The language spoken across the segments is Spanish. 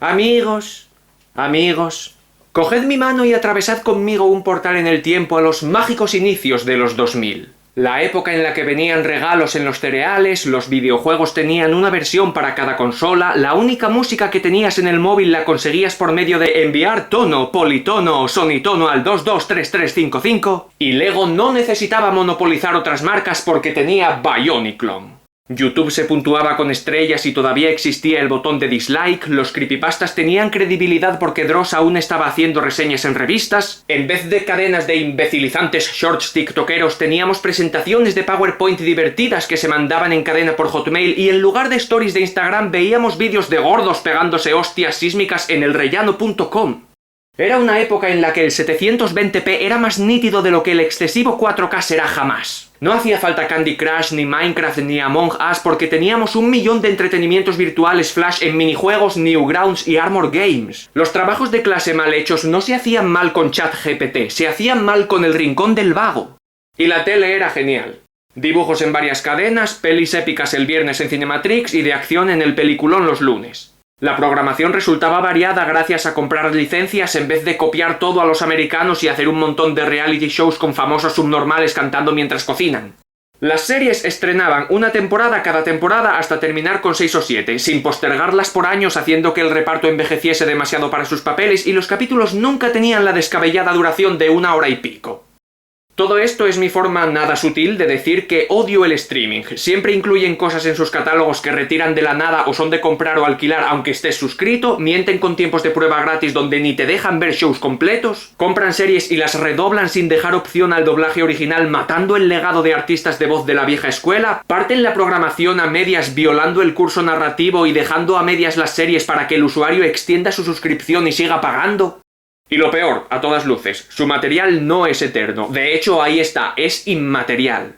Amigos, amigos, coged mi mano y atravesad conmigo un portal en el tiempo a los mágicos inicios de los 2000. La época en la que venían regalos en los cereales, los videojuegos tenían una versión para cada consola, la única música que tenías en el móvil la conseguías por medio de enviar tono, politono o sonitono al 223355, y Lego no necesitaba monopolizar otras marcas porque tenía Bioniclone. YouTube se puntuaba con estrellas y todavía existía el botón de dislike, los creepypastas tenían credibilidad porque Dross aún estaba haciendo reseñas en revistas, en vez de cadenas de imbecilizantes shorts tiktokeros teníamos presentaciones de PowerPoint divertidas que se mandaban en cadena por Hotmail y en lugar de stories de Instagram veíamos vídeos de gordos pegándose hostias sísmicas en elrellano.com. Era una época en la que el 720p era más nítido de lo que el excesivo 4K será jamás. No hacía falta Candy Crush, ni Minecraft, ni Among Us porque teníamos 1.000.000 de entretenimientos virtuales flash en minijuegos, Newgrounds y Armor Games. Los trabajos de clase mal hechos no se hacían mal con ChatGPT, se hacían mal con el rincón del vago. Y la tele era genial. Dibujos en varias cadenas, pelis épicas el viernes en Cinematrix y de acción en el peliculón los lunes. La programación resultaba variada gracias a comprar licencias en vez de copiar todo a los americanos y hacer un montón de reality shows con famosos subnormales cantando mientras cocinan. Las series estrenaban una temporada cada temporada hasta terminar con 6 o 7, sin postergarlas por años haciendo que el reparto envejeciese demasiado para sus papeles y los capítulos nunca tenían la descabellada duración de 1 hora y pico. Todo esto es mi forma nada sutil de decir que odio el streaming. Siempre incluyen cosas en sus catálogos que retiran de la nada o son de comprar o alquilar aunque estés suscrito, mienten con tiempos de prueba gratis donde ni te dejan ver shows completos, compran series y las redoblan sin dejar opción al doblaje original matando el legado de artistas de voz de la vieja escuela, parten la programación a medias violando el curso narrativo y dejando a medias las series para que el usuario extienda su suscripción y siga pagando. Y lo peor, a todas luces, su material no es eterno, de hecho ahí está, es inmaterial.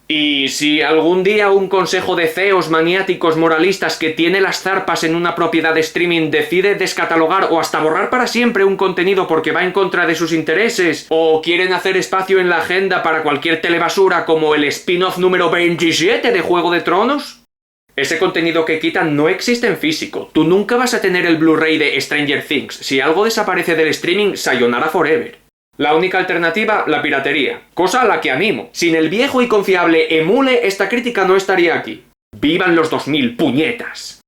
Y si algún día un consejo de CEOs maniáticos moralistas que tiene las zarpas en una propiedad de streaming decide descatalogar o hasta borrar para siempre un contenido porque va en contra de sus intereses, o quieren hacer espacio en la agenda para cualquier telebasura como el spin-off número 27 de Juego de Tronos, ese contenido que quitan no existe en físico. Tú nunca vas a tener el Blu-ray de Stranger Things. Si algo desaparece del streaming, sayonara forever. La única alternativa, la piratería. Cosa a la que animo. Sin el viejo y confiable Emule, esta crítica no estaría aquí. ¡Vivan los 2000, puñetas!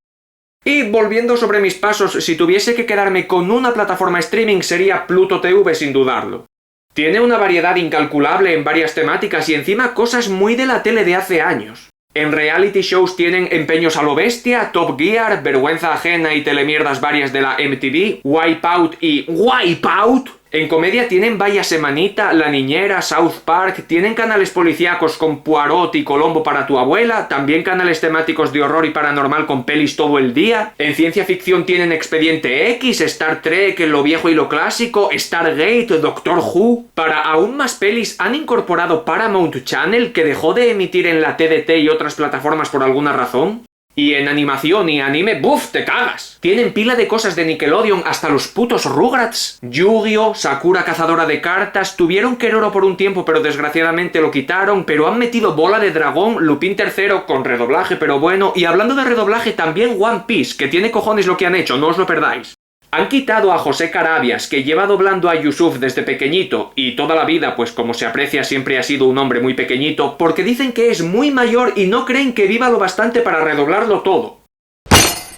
Y volviendo sobre mis pasos, si tuviese que quedarme con una plataforma streaming sería Pluto TV sin dudarlo. Tiene una variedad incalculable en varias temáticas y encima cosas muy de la tele de hace años. En reality shows tienen empeños a lo bestia, Top Gear, Vergüenza Ajena y telemierdas varias de la MTV, Wipeout y Wipeout. En comedia tienen Vaya Semanita, La Niñera, South Park, tienen canales policíacos con Poirot y Colombo para tu abuela, también canales temáticos de horror y paranormal con pelis todo el día. En ciencia ficción tienen Expediente X, Star Trek, Lo Viejo y lo Clásico, Stargate, Doctor Who. Para aún más pelis han incorporado Paramount Channel, que dejó de emitir en la TDT y otras plataformas por alguna razón. Y en animación y anime, ¡buf! ¡Te cagas! Tienen pila de cosas de Nickelodeon, hasta los putos Rugrats. Yu-Gi-Oh!, Sakura Cazadora de Cartas, tuvieron Keroro por un tiempo pero desgraciadamente lo quitaron, pero han metido Bola de Dragón, Lupin III con redoblaje pero bueno, y hablando de redoblaje también One Piece, que tiene cojones lo que han hecho, no os lo perdáis. Han quitado a José Carabias, que lleva doblando a Yusuf desde pequeñito, y toda la vida, pues como se aprecia, siempre ha sido un hombre muy pequeñito, porque dicen que es muy mayor y no creen que viva lo bastante para redoblarlo todo.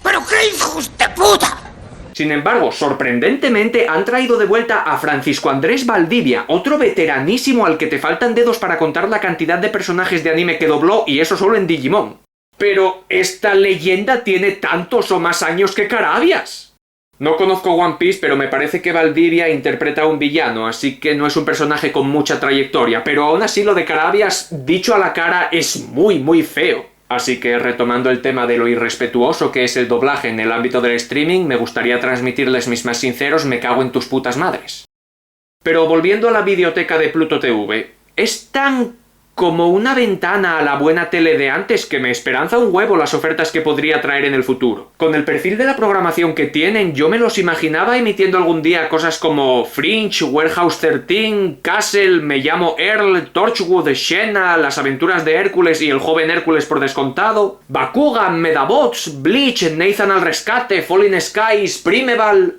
¡Pero qué hijos de puta! Sin embargo, sorprendentemente han traído de vuelta a Francisco Andrés Valdivia, otro veteranísimo al que te faltan dedos para contar la cantidad de personajes de anime que dobló, y eso solo en Digimon. Pero esta leyenda tiene tantos o más años que Carabias. No conozco One Piece, pero me parece que Valdivia interpreta a un villano, así que no es un personaje con mucha trayectoria, pero aún así lo de Carabias, dicho a la cara, es muy feo. Así que retomando el tema de lo irrespetuoso que es el doblaje en el ámbito del streaming, me gustaría transmitirles mis más sinceros me cago en tus putas madres. Pero volviendo a la videoteca de Pluto TV, es tan como una ventana a la buena tele de antes que me esperanza un huevo las ofertas que podría traer en el futuro. Con el perfil de la programación que tienen, yo me los imaginaba emitiendo algún día cosas como Fringe, Warehouse 13, Castle, Me llamo Earl, Torchwood, Xena, Las aventuras de Hércules y el joven Hércules por descontado, Bakugan, Medabots, Bleach, Nathan al rescate, Falling Skies, Primeval...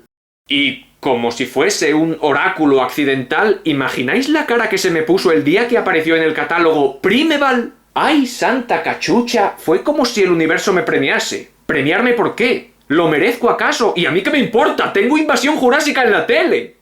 Y como si fuese un oráculo accidental, ¿imagináis la cara que se me puso el día que apareció en el catálogo Primeval? ¡Ay, santa cachucha! Fue como si el universo me premiase. ¿Premiarme por qué? ¿Lo merezco acaso? ¿Y a mí qué me importa? ¡Tengo Invasión Jurásica en la tele!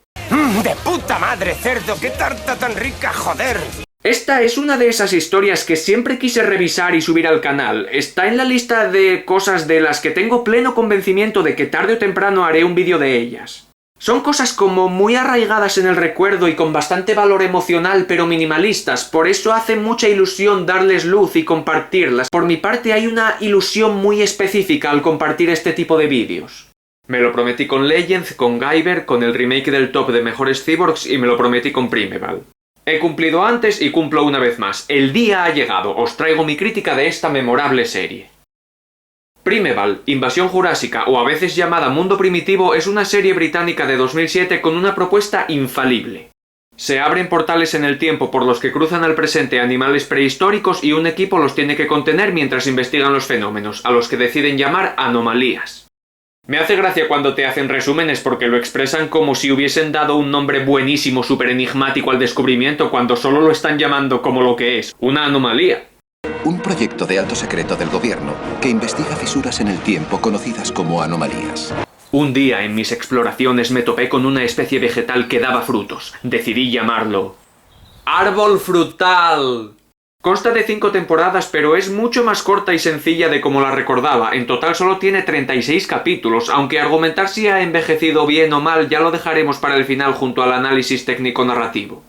¡De puta madre, cerdo! ¡Qué tarta tan rica, joder! Esta es una de esas historias que siempre quise revisar y subir al canal. Está en la lista de cosas de las que tengo pleno convencimiento de que tarde o temprano haré un vídeo de ellas. Son cosas como muy arraigadas en el recuerdo y con bastante valor emocional pero minimalistas, por eso hace mucha ilusión darles luz y compartirlas. Por mi parte hay una ilusión muy específica al compartir este tipo de vídeos. Me lo prometí con Legends, con Guyver, con el remake del top de mejores cyborgs y me lo prometí con Primeval. He cumplido antes y cumplo una vez más. El día ha llegado, os traigo mi crítica de esta memorable serie. Primeval, Invasión Jurásica o a veces llamada Mundo Primitivo es una serie británica de 2007 con una propuesta infalible. Se abren portales en el tiempo por los que cruzan al presente animales prehistóricos y un equipo los tiene que contener mientras investigan los fenómenos, a los que deciden llamar anomalías. Me hace gracia cuando te hacen resúmenes porque lo expresan como si hubiesen dado un nombre buenísimo súper enigmático al descubrimiento cuando solo lo están llamando como lo que es, una anomalía. Un proyecto de alto secreto del gobierno que investiga fisuras en el tiempo conocidas como anomalías. Un día en mis exploraciones me topé con una especie vegetal que daba frutos. Decidí llamarlo árbol frutal. Consta de 5 temporadas, pero es mucho más corta y sencilla de como la recordaba. En total solo tiene 36 capítulos, aunque argumentar si ha envejecido bien o mal ya lo dejaremos para el final junto al análisis técnico-narrativo.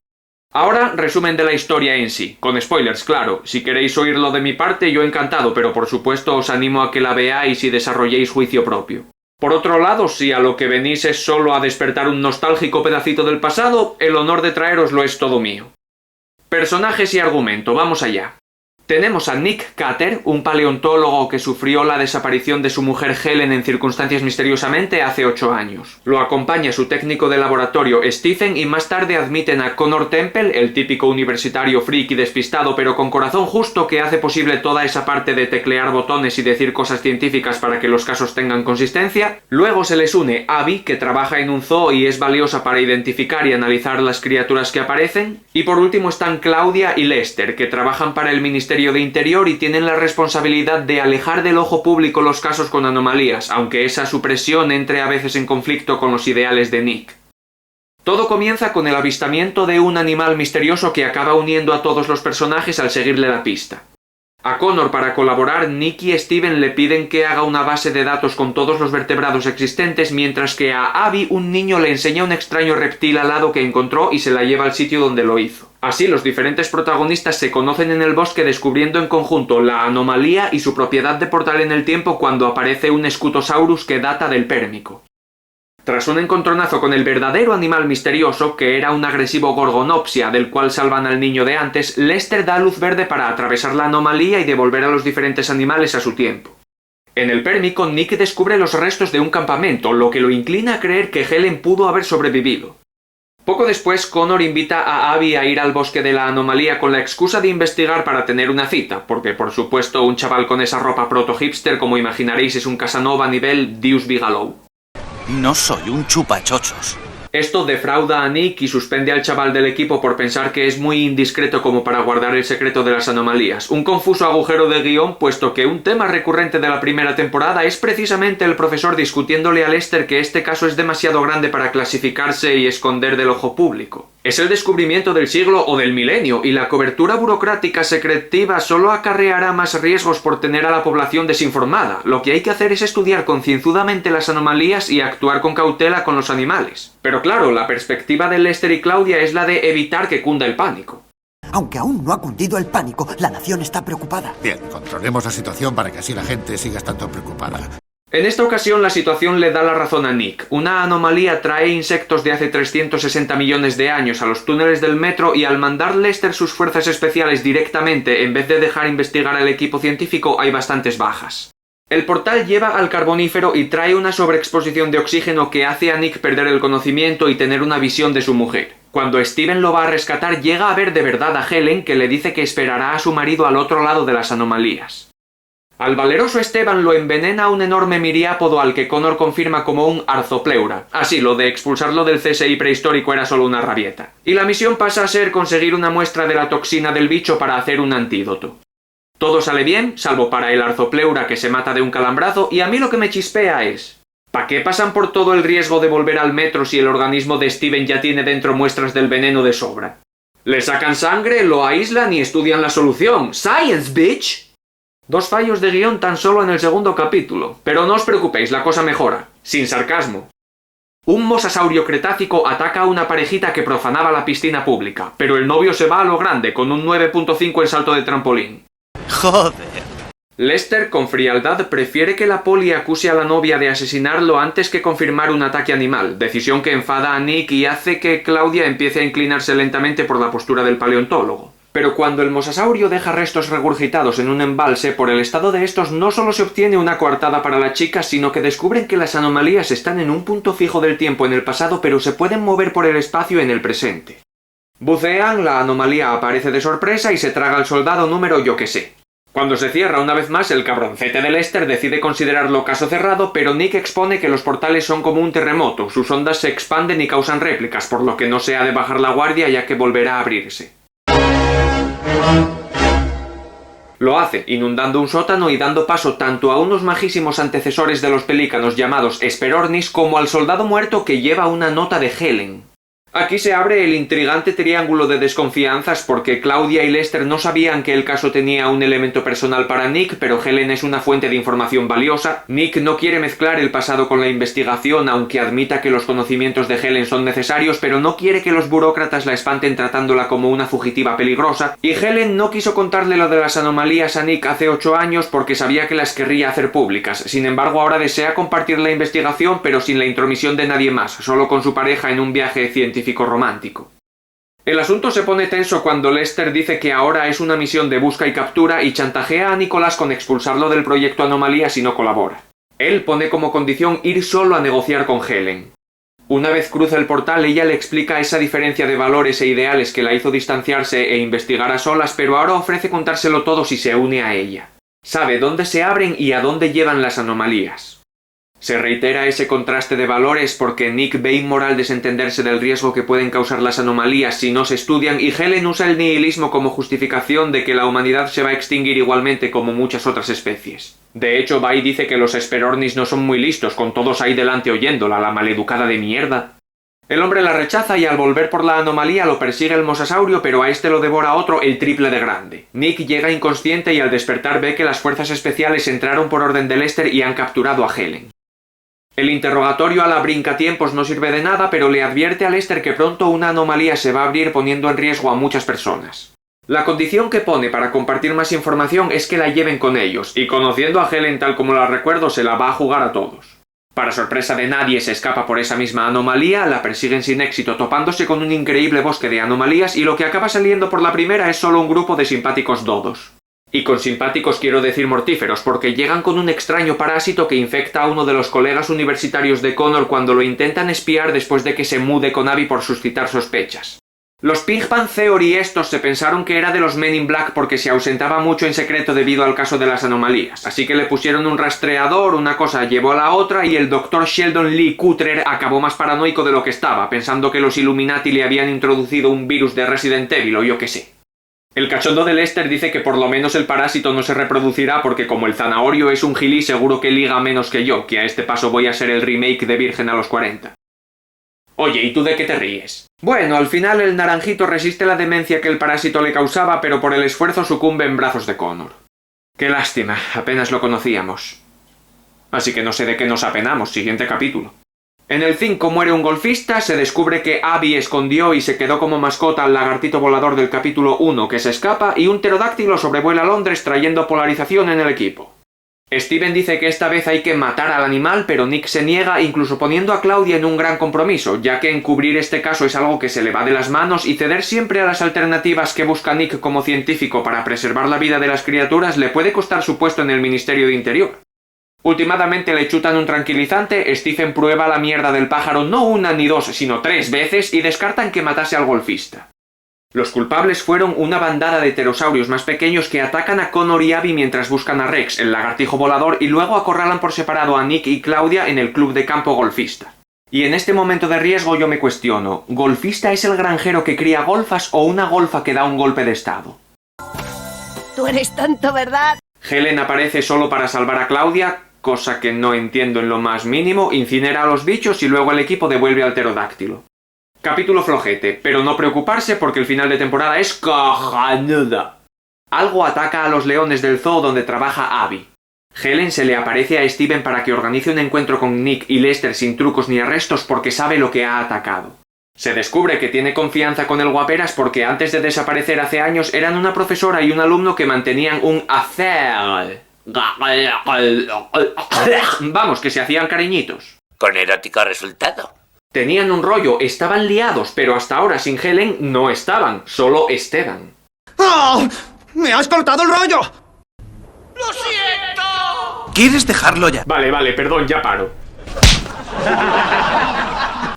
Ahora, resumen de la historia en sí, con spoilers, claro. Si queréis oírlo de mi parte, yo encantado, pero por supuesto os animo a que la veáis y desarrolléis juicio propio. Por otro lado, si a lo que venís es solo a despertar un nostálgico pedacito del pasado, el honor de traéroslo es todo mío. Personajes y argumento, vamos allá. Tenemos a Nick Carter, un paleontólogo que sufrió la desaparición de su mujer Helen en circunstancias misteriosamente hace 8 años. Lo acompaña su técnico de laboratorio Stephen y más tarde admiten a Connor Temple, el típico universitario friki despistado pero con corazón justo que hace posible toda esa parte de teclear botones y decir cosas científicas para que los casos tengan consistencia. Luego se les une Abby, que trabaja en un zoo y es valiosa para identificar y analizar las criaturas que aparecen. Y por último están Claudia y Lester, que trabajan para el Ministerio de Interior y tienen la responsabilidad de alejar del ojo público los casos con anomalías, aunque esa supresión entre a veces en conflicto con los ideales de Nick. Todo comienza con el avistamiento de un animal misterioso que acaba uniendo a todos los personajes al seguirle la pista. A Connor, para colaborar, Nick y Steven le piden que haga una base de datos con todos los vertebrados existentes, mientras que a Abby un niño le enseña un extraño reptil alado que encontró y se la lleva al sitio donde lo hizo. Así, los diferentes protagonistas se conocen en el bosque descubriendo en conjunto la anomalía y su propiedad de portal en el tiempo cuando aparece un Scutosaurus que data del Pérmico. Tras un encontronazo con el verdadero animal misterioso, que era un agresivo Gorgonopsia del cual salvan al niño de antes, Lester da luz verde para atravesar la anomalía y devolver a los diferentes animales a su tiempo. En el Pérmico, Nick descubre los restos de un campamento, lo que lo inclina a creer que Helen pudo haber sobrevivido. Poco después, Connor invita a Abby a ir al bosque de la anomalía con la excusa de investigar para tener una cita, porque por supuesto un chaval con esa ropa proto-hipster como imaginaréis es un Casanova nivel Deuce Bigalow. No soy un chupachochos. Esto defrauda a Nick y suspende al chaval del equipo por pensar que es muy indiscreto como para guardar el secreto de las anomalías. Un confuso agujero de guión, puesto que un tema recurrente de la primera temporada es precisamente el profesor discutiéndole a Lester que este caso es demasiado grande para clasificarse y esconder del ojo público. Es el descubrimiento del siglo o del milenio, y la cobertura burocrática secretiva solo acarreará más riesgos por tener a la población desinformada. Lo que hay que hacer es estudiar concienzudamente las anomalías y actuar con cautela con los animales. Pero claro, la perspectiva de Lester y Claudia es la de evitar que cunda el pánico. Aunque aún no ha cundido el pánico, la nación está preocupada. Bien, controlemos la situación para que así la gente siga estando preocupada. En esta ocasión la situación le da la razón a Nick. Una anomalía trae insectos de hace 360 millones de años a los túneles del metro y al mandar Lester sus fuerzas especiales directamente en vez de dejar investigar al equipo científico hay bastantes bajas. El portal lleva al carbonífero y trae una sobreexposición de oxígeno que hace a Nick perder el conocimiento y tener una visión de su mujer. Cuando Steven lo va a rescatar llega a ver de verdad a Helen, que le dice que esperará a su marido al otro lado de las anomalías. Al valeroso Esteban lo envenena un enorme miriápodo al que Connor confirma como un arzopleura. Así, lo de expulsarlo del CSI prehistórico era solo una rabieta. Y la misión pasa a ser conseguir una muestra de la toxina del bicho para hacer un antídoto. Todo sale bien, salvo para el arzopleura que se mata de un calambrazo, y a mí lo que me chispea es... ¿para qué pasan por todo el riesgo de volver al metro si el organismo de Steven ya tiene dentro muestras del veneno de sobra? Le sacan sangre, lo aíslan y estudian la solución. ¡Science, bitch! 2 fallos de guión tan solo en el segundo capítulo. Pero no os preocupéis, la cosa mejora. Sin sarcasmo. Un mosasaurio cretácico ataca a una parejita que profanaba la piscina pública, pero el novio se va a lo grande con un 9.5 en salto de trampolín. Joder. Lester, con frialdad, prefiere que la poli acuse a la novia de asesinarlo antes que confirmar un ataque animal, decisión que enfada a Nick y hace que Claudia empiece a inclinarse lentamente por la postura del paleontólogo. Pero cuando el mosasaurio deja restos regurgitados en un embalse, por el estado de estos no solo se obtiene una coartada para la chica, sino que descubren que las anomalías están en un punto fijo del tiempo en el pasado, pero se pueden mover por el espacio en el presente. Bucean, la anomalía aparece de sorpresa y se traga al soldado número yo que sé. Cuando se cierra una vez más, el cabroncete de Lester decide considerarlo caso cerrado, pero Nick expone que los portales son como un terremoto, sus ondas se expanden y causan réplicas, por lo que no se ha de bajar la guardia ya que volverá a abrirse. Lo hace, inundando un sótano y dando paso tanto a unos majísimos antecesores de los pelícanos llamados Esperornis como al soldado muerto que lleva una nota de Helen. Aquí se abre el intrigante triángulo de desconfianzas porque Claudia y Lester no sabían que el caso tenía un elemento personal para Nick, pero Helen es una fuente de información valiosa. Nick no quiere mezclar el pasado con la investigación, aunque admita que los conocimientos de Helen son necesarios, pero no quiere que los burócratas la espanten tratándola como una fugitiva peligrosa. Y Helen no quiso contarle lo de las anomalías a Nick hace 8 años porque sabía que las querría hacer públicas. Sin embargo, ahora desea compartir la investigación, pero sin la intromisión de nadie más, solo con su pareja en un viaje científico romántico. El asunto se pone tenso cuando Lester dice que ahora es una misión de busca y captura y chantajea a Nicholas con expulsarlo del proyecto Anomalía si no colabora. Él pone como condición ir solo a negociar con Helen. Una vez cruza el portal, ella le explica esa diferencia de valores e ideales que la hizo distanciarse e investigar a solas, pero ahora ofrece contárselo todo si se une a ella. Sabe dónde se abren y a dónde llevan las anomalías. Se reitera ese contraste de valores porque Nick ve inmoral desentenderse del riesgo que pueden causar las anomalías si no se estudian y Helen usa el nihilismo como justificación de que la humanidad se va a extinguir igualmente como muchas otras especies. De hecho, va y dice que los Esperornis no son muy listos, con todos ahí delante oyéndola, la maleducada de mierda. El hombre la rechaza y al volver por la anomalía lo persigue el mosasaurio, pero a este lo devora otro el triple de grande. Nick llega inconsciente y al despertar ve que las fuerzas especiales entraron por orden de Lester y han capturado a Helen. El interrogatorio a la brincatiempos no sirve de nada, pero le advierte a Lester que pronto una anomalía se va a abrir poniendo en riesgo a muchas personas. La condición que pone para compartir más información es que la lleven con ellos, y conociendo a Helen tal como la recuerdo se la va a jugar a todos. Para sorpresa de nadie se escapa por esa misma anomalía, la persiguen sin éxito topándose con un increíble bosque de anomalías y lo que acaba saliendo por la primera es solo un grupo de simpáticos dodos. Y con simpáticos quiero decir mortíferos, porque llegan con un extraño parásito que infecta a uno de los colegas universitarios de Connor cuando lo intentan espiar después de que se mude con Abby por suscitar sospechas. Los Pigpan Theory estos se pensaron que era de los Men in Black porque se ausentaba mucho en secreto debido al caso de las anomalías, así que le pusieron un rastreador, una cosa llevó a la otra y el Dr. Sheldon Lee Cutler acabó más paranoico de lo que estaba, pensando que los Illuminati le habían introducido un virus de Resident Evil o yo qué sé. El cachondo de Lester dice que por lo menos el parásito no se reproducirá porque como el zanahorio es un gilí seguro que liga menos que yo, que a este paso voy a ser el remake de Virgen a los 40. Oye, ¿y tú de qué te ríes? Bueno, al final el naranjito resiste la demencia que el parásito le causaba, pero por el esfuerzo sucumbe en brazos de Connor. Qué lástima, apenas lo conocíamos. Así que no sé de qué nos apenamos, siguiente capítulo. En el 5 muere un golfista, se descubre que Abby escondió y se quedó como mascota al lagartito volador del capítulo 1 que se escapa y un pterodáctilo sobrevuela Londres trayendo polarización en el equipo. Steven dice que esta vez hay que matar al animal, pero Nick se niega, incluso poniendo a Claudia en un gran compromiso, ya que encubrir este caso es algo que se le va de las manos y ceder siempre a las alternativas que busca Nick como científico para preservar la vida de las criaturas le puede costar su puesto en el Ministerio de Interior. Últimamente le chutan un tranquilizante, Stephen prueba la mierda del pájaro no una ni dos, sino 3 veces y descartan que matase al golfista. Los culpables fueron una bandada de pterosaurios más pequeños que atacan a Connor y Abby mientras buscan a Rex, el lagartijo volador, y luego acorralan por separado a Nick y Claudia en el club de campo golfista. Y en este momento de riesgo yo me cuestiono, ¿golfista es el granjero que cría golfas o una golfa que da un golpe de estado? Tú eres tonto, ¿verdad? Helen aparece solo para salvar a Claudia, cosa que no entiendo en lo más mínimo, incinera a los bichos y luego el equipo devuelve al pterodáctilo. Capítulo flojete, pero no preocuparse porque el final de temporada es cojonudo. Algo ataca a los leones del zoo donde trabaja Abby. Helen se le aparece a Steven para que organice un encuentro con Nick y Lester sin trucos ni arrestos porque sabe lo que ha atacado. Se descubre que tiene confianza con el guaperas porque antes de desaparecer hace años eran una profesora y un alumno que mantenían un affair. Vamos, que se hacían cariñitos. Con erótico resultado. Tenían un rollo, estaban liados, pero hasta ahora sin Helen no estaban, solo Esteban. ¡Oh! ¡Me has cortado el rollo! ¡Lo siento! ¿Quieres dejarlo ya? Vale, perdón, ya paro.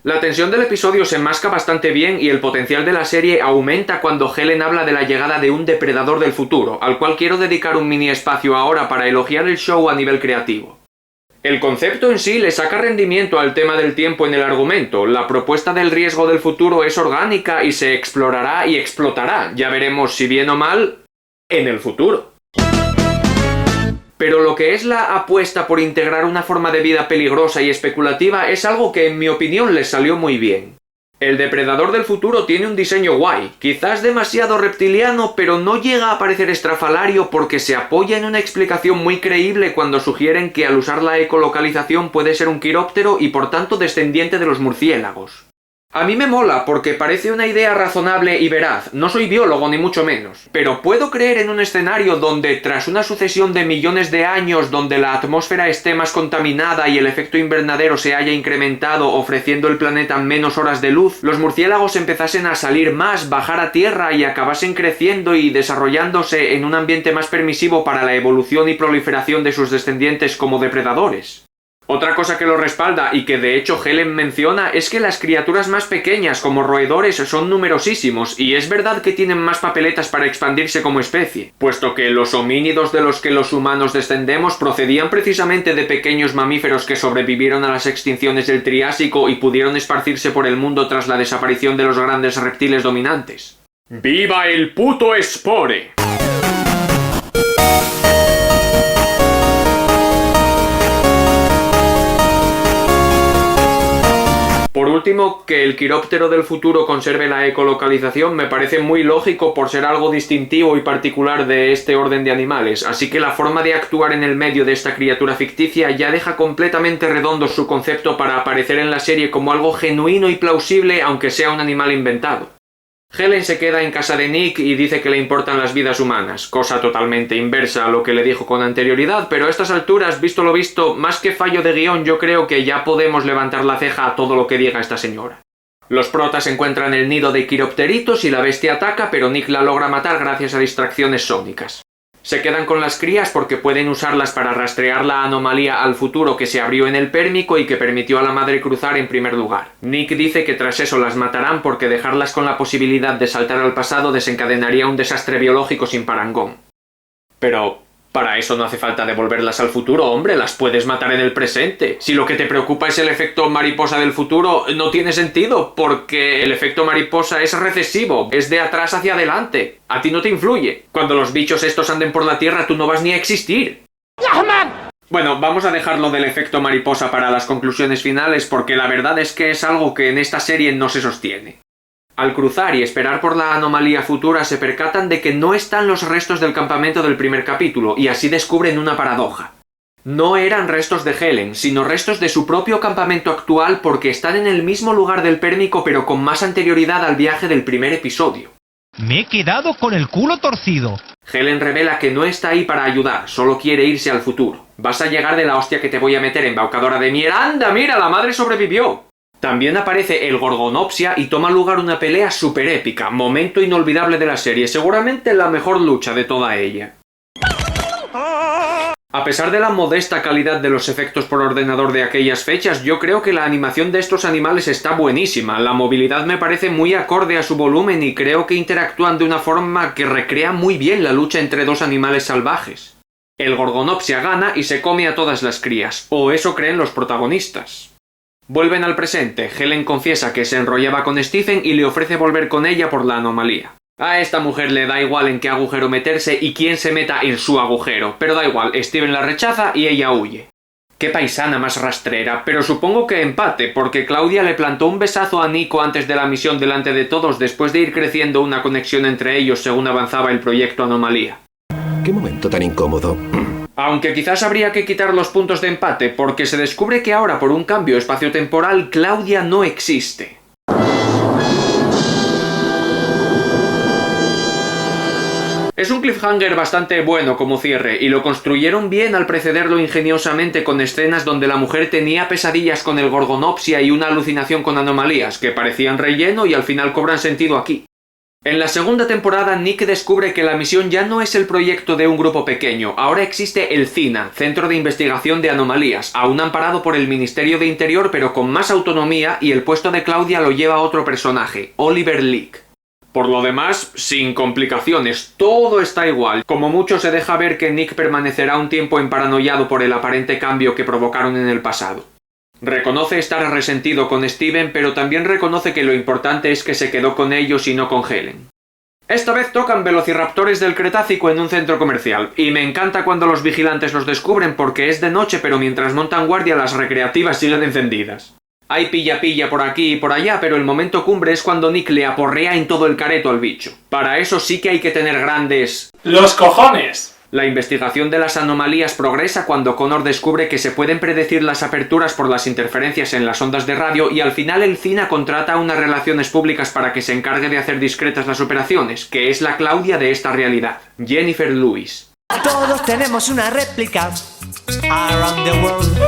La tensión del episodio se enmasca bastante bien y el potencial de la serie aumenta cuando Helen habla de la llegada de un depredador del futuro, al cual quiero dedicar un mini espacio ahora para elogiar el show a nivel creativo. El concepto en sí le saca rendimiento al tema del tiempo en el argumento, la propuesta del riesgo del futuro es orgánica y se explorará y explotará, ya veremos si bien o mal, en el futuro. Pero lo que es la apuesta por integrar una forma de vida peligrosa y especulativa es algo que en mi opinión les salió muy bien. El depredador del futuro tiene un diseño guay, quizás demasiado reptiliano, pero no llega a parecer estrafalario porque se apoya en una explicación muy creíble cuando sugieren que al usar la ecolocalización puede ser un quiróptero y por tanto descendiente de los murciélagos. A mí me mola porque parece una idea razonable y veraz, no soy biólogo ni mucho menos, pero puedo creer en un escenario donde tras una sucesión de millones de años donde la atmósfera esté más contaminada y el efecto invernadero se haya incrementado ofreciendo al planeta menos horas de luz, los murciélagos empezasen a salir más, bajar a tierra y acabasen creciendo y desarrollándose en un ambiente más permisivo para la evolución y proliferación de sus descendientes como depredadores. Otra cosa que lo respalda y que de hecho Helen menciona es que las criaturas más pequeñas como roedores son numerosísimos y es verdad que tienen más papeletas para expandirse como especie, puesto que los homínidos de los que los humanos descendemos procedían precisamente de pequeños mamíferos que sobrevivieron a las extinciones del Triásico y pudieron esparcirse por el mundo tras la desaparición de los grandes reptiles dominantes. ¡Viva el puto Spore! Por último, que el quiróptero del futuro conserve la ecolocalización me parece muy lógico por ser algo distintivo y particular de este orden de animales, así que la forma de actuar en el medio de esta criatura ficticia ya deja completamente redondo su concepto para aparecer en la serie como algo genuino y plausible aunque sea un animal inventado. Helen se queda en casa de Nick y dice que le importan las vidas humanas, cosa totalmente inversa a lo que le dijo con anterioridad, pero a estas alturas, visto lo visto, más que fallo de guión, yo creo que ya podemos levantar la ceja a todo lo que diga esta señora. Los protas encuentran el nido de quiropteritos y la bestia ataca, pero Nick la logra matar gracias a distracciones sónicas. Se quedan con las crías porque pueden usarlas para rastrear la anomalía al futuro que se abrió en el Pérmico y que permitió a la madre cruzar en primer lugar. Nick dice que tras eso las matarán porque dejarlas con la posibilidad de saltar al pasado desencadenaría un desastre biológico sin parangón. Pero para eso no hace falta devolverlas al futuro, hombre, las puedes matar en el presente. Si lo que te preocupa es el efecto mariposa del futuro, no tiene sentido, porque el efecto mariposa es recesivo, es de atrás hacia adelante. A ti no te influye. Cuando los bichos estos anden por la Tierra, tú no vas ni a existir. Bueno, vamos a dejarlo del efecto mariposa para las conclusiones finales, porque la verdad es que es algo que en esta serie no se sostiene. Al cruzar y esperar por la anomalía futura se percatan de que no están los restos del campamento del primer capítulo y así descubren una paradoja. No eran restos de Helen, sino restos de su propio campamento actual porque están en el mismo lugar del Pérmico pero con más anterioridad al viaje del primer episodio. Me he quedado con el culo torcido. Helen revela que no está ahí para ayudar, solo quiere irse al futuro. Vas a llegar de la hostia que te voy a meter, embaucadora de mierda. ¡Anda, mira, la madre sobrevivió! También aparece el Gorgonopsia y toma lugar una pelea súper épica, momento inolvidable de la serie, seguramente la mejor lucha de toda ella. A pesar de la modesta calidad de los efectos por ordenador de aquellas fechas, yo creo que la animación de estos animales está buenísima, la movilidad me parece muy acorde a su volumen y creo que interactúan de una forma que recrea muy bien la lucha entre dos animales salvajes. El Gorgonopsia gana y se come a todas las crías, o eso creen los protagonistas. Vuelven al presente, Helen confiesa que se enrollaba con Stephen y le ofrece volver con ella por la anomalía. A esta mujer le da igual en qué agujero meterse y quién se meta en su agujero, pero da igual, Steven la rechaza y ella huye. Qué paisana más rastrera, pero supongo que empate, porque Claudia le plantó un besazo a Nico antes de la misión delante de todos después de ir creciendo una conexión entre ellos según avanzaba el proyecto Anomalía. Qué momento tan incómodo. Aunque quizás habría que quitar los puntos de empate, porque se descubre que ahora por un cambio espaciotemporal Claudia no existe. Es un cliffhanger bastante bueno como cierre, y lo construyeron bien al precederlo ingeniosamente con escenas donde la mujer tenía pesadillas con el Gorgonopsia y una alucinación con anomalías, que parecían relleno y al final cobran sentido aquí. En la segunda temporada, Nick descubre que la misión ya no es el proyecto de un grupo pequeño, ahora existe el CINA, Centro de Investigación de Anomalías, aún amparado por el Ministerio de Interior pero con más autonomía, y el puesto de Claudia lo lleva otro personaje, Oliver Leake. Por lo demás, sin complicaciones, todo está igual. Como mucho se deja ver que Nick permanecerá un tiempo emparanoiado por el aparente cambio que provocaron en el pasado. Reconoce estar resentido con Steven, pero también reconoce que lo importante es que se quedó con ellos y no con Helen. Esta vez tocan velociraptores del Cretácico en un centro comercial, y me encanta cuando los vigilantes los descubren porque es de noche, pero mientras montan guardia las recreativas siguen encendidas. Hay pilla-pilla por aquí y por allá, pero el momento cumbre es cuando Nick le aporrea en todo el careto al bicho. Para eso sí que hay que tener grandes... ¡los cojones! La investigación de las anomalías progresa cuando Connor descubre que se pueden predecir las aperturas por las interferencias en las ondas de radio y al final el CINA contrata a unas relaciones públicas para que se encargue de hacer discretas las operaciones, que es la Claudia de esta realidad, Jennifer Lewis. Todos tenemos una réplica around the world.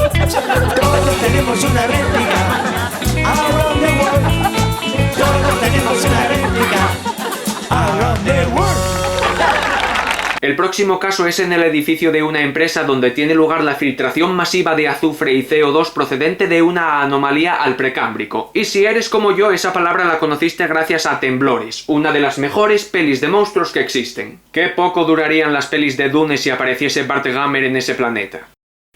Todos tenemos una réplica around the world. Todos tenemos una réplica around the world. El próximo caso es en el edificio de una empresa donde tiene lugar la filtración masiva de azufre y CO2 procedente de una anomalía al precámbrico. Y si eres como yo, esa palabra la conociste gracias a Temblores, una de las mejores pelis de monstruos que existen. Qué poco durarían las pelis de Dune si apareciese Bart Gummer en ese planeta.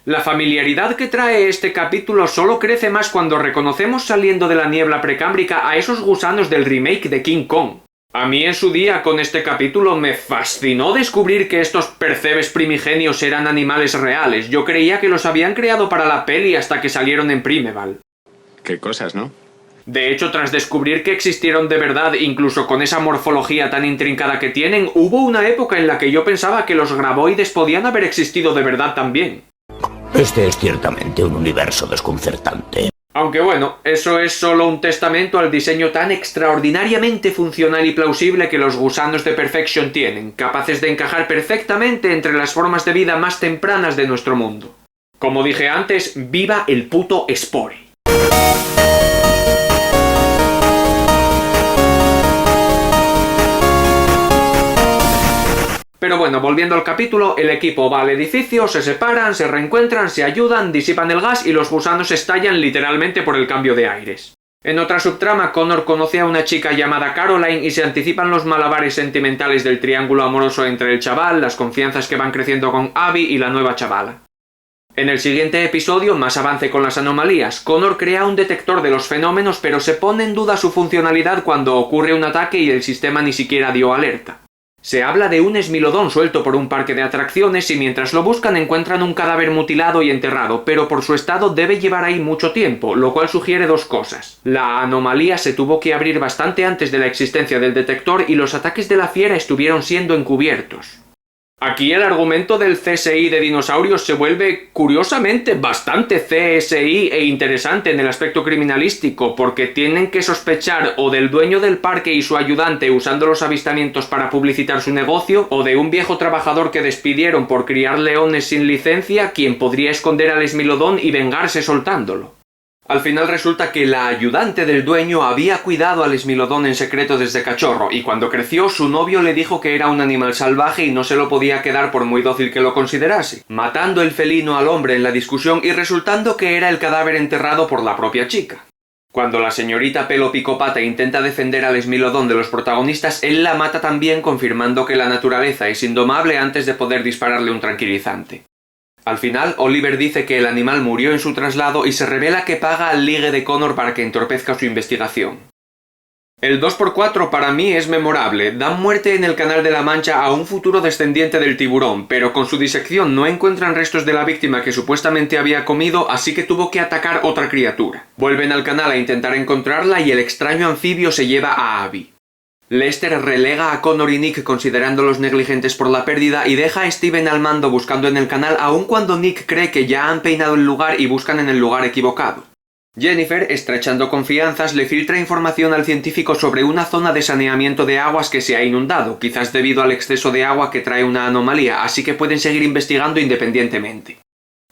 La familiaridad que trae este capítulo solo crece más cuando reconocemos saliendo de la niebla precámbrica a esos gusanos del remake de King Kong. A mí en su día con este capítulo me fascinó descubrir que estos percebes primigenios eran animales reales. Yo creía que los habían creado para la peli hasta que salieron en Primeval. Qué cosas, ¿no? De hecho, tras descubrir que existieron de verdad, incluso con esa morfología tan intrincada que tienen, hubo una época en la que yo pensaba que los graboides podían haber existido de verdad también. Este es ciertamente un universo desconcertante. Aunque bueno, eso es solo un testamento al diseño tan extraordinariamente funcional y plausible que los gusanos de Perfection tienen, capaces de encajar perfectamente entre las formas de vida más tempranas de nuestro mundo. Como dije antes, ¡viva el puto Spore! Pero bueno, volviendo al capítulo, el equipo va al edificio, se separan, se reencuentran, se ayudan, disipan el gas y los gusanos estallan literalmente por el cambio de aires. En otra subtrama, Connor conoce a una chica llamada Caroline y se anticipan los malabares sentimentales del triángulo amoroso entre el chaval, las confianzas que van creciendo con Abby y la nueva chavala. En el siguiente episodio, más avance con las anomalías, Connor crea un detector de los fenómenos pero se pone en duda su funcionalidad cuando ocurre un ataque y el sistema ni siquiera dio alerta. Se habla de un esmilodón suelto por un parque de atracciones y mientras lo buscan encuentran un cadáver mutilado y enterrado, pero por su estado debe llevar ahí mucho tiempo, lo cual sugiere dos cosas. La anomalía se tuvo que abrir bastante antes de la existencia del detector y los ataques de la fiera estuvieron siendo encubiertos. Aquí el argumento del CSI de dinosaurios se vuelve, curiosamente, bastante CSI e interesante en el aspecto criminalístico, porque tienen que sospechar o del dueño del parque y su ayudante usando los avistamientos para publicitar su negocio, o de un viejo trabajador que despidieron por criar leones sin licencia, quien podría esconder al esmilodón y vengarse soltándolo. Al final resulta que la ayudante del dueño había cuidado al esmilodón en secreto desde cachorro, y cuando creció su novio le dijo que era un animal salvaje y no se lo podía quedar por muy dócil que lo considerase, matando el felino al hombre en la discusión y resultando que era el cadáver enterrado por la propia chica. Cuando la señorita Pelo Picopata intenta defender al esmilodón de los protagonistas, él la mata también, confirmando que la naturaleza es indomable antes de poder dispararle un tranquilizante. Al final, Oliver dice que el animal murió en su traslado y se revela que paga al ligue de Connor para que entorpezca su investigación. El 2x4 para mí es memorable. Dan muerte en el Canal de la Mancha a un futuro descendiente del tiburón, pero con su disección no encuentran restos de la víctima que supuestamente había comido, así que tuvo que atacar otra criatura. Vuelven al canal a intentar encontrarla y el extraño anfibio se lleva a Abby. Lester relega a Connor y Nick considerándolos negligentes por la pérdida y deja a Steven al mando buscando en el canal aun cuando Nick cree que ya han peinado el lugar y buscan en el lugar equivocado. Jennifer, estrechando confianzas, le filtra información al científico sobre una zona de saneamiento de aguas que se ha inundado, quizás debido al exceso de agua que trae una anomalía, así que pueden seguir investigando independientemente.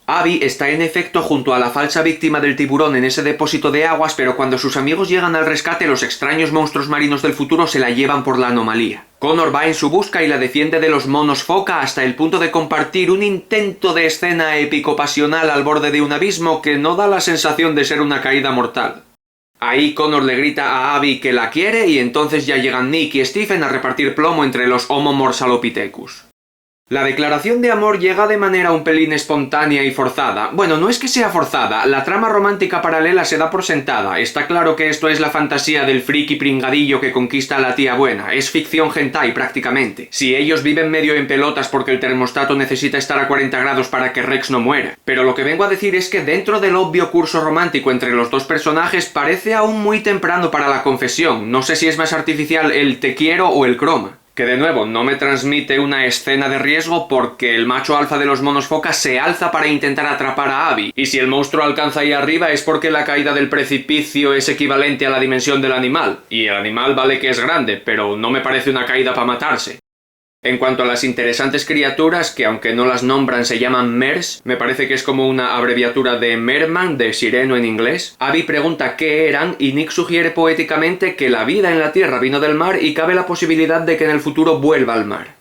Abby está en efecto junto a la falsa víctima del tiburón en ese depósito de aguas, pero cuando sus amigos llegan al rescate, los extraños monstruos marinos del futuro se la llevan por la anomalía. Connor va en su busca y la defiende de los monos foca hasta el punto de compartir un intento de escena épico-pasional al borde de un abismo que no da la sensación de ser una caída mortal. Ahí Connor le grita a Abby que la quiere y entonces ya llegan Nick y Stephen a repartir plomo entre los Homo morsalopithecus. La declaración de amor llega de manera un pelín espontánea y forzada. Bueno, no es que sea forzada, la trama romántica paralela se da por sentada. Está claro que esto es la fantasía del friki pringadillo que conquista a la tía buena. Es ficción hentai prácticamente. Si ellos viven medio en pelotas porque el termostato necesita estar a 40 grados para que Rex no muera. Pero lo que vengo a decir es que dentro del obvio curso romántico entre los dos personajes parece aún muy temprano para la confesión. No sé si es más artificial el te quiero o el croma. Que de nuevo no me transmite una escena de riesgo porque el macho alfa de los monos foca se alza para intentar atrapar a Abby, y si el monstruo alcanza ahí arriba es porque la caída del precipicio es equivalente a la dimensión del animal, y el animal vale que es grande, pero no me parece una caída para matarse. En cuanto a las interesantes criaturas, que aunque no las nombran se llaman Mers, me parece que es como una abreviatura de Merman, de sireno en inglés, Abby pregunta qué eran y Nick sugiere poéticamente que la vida en la Tierra vino del mar y cabe la posibilidad de que en el futuro vuelva al mar.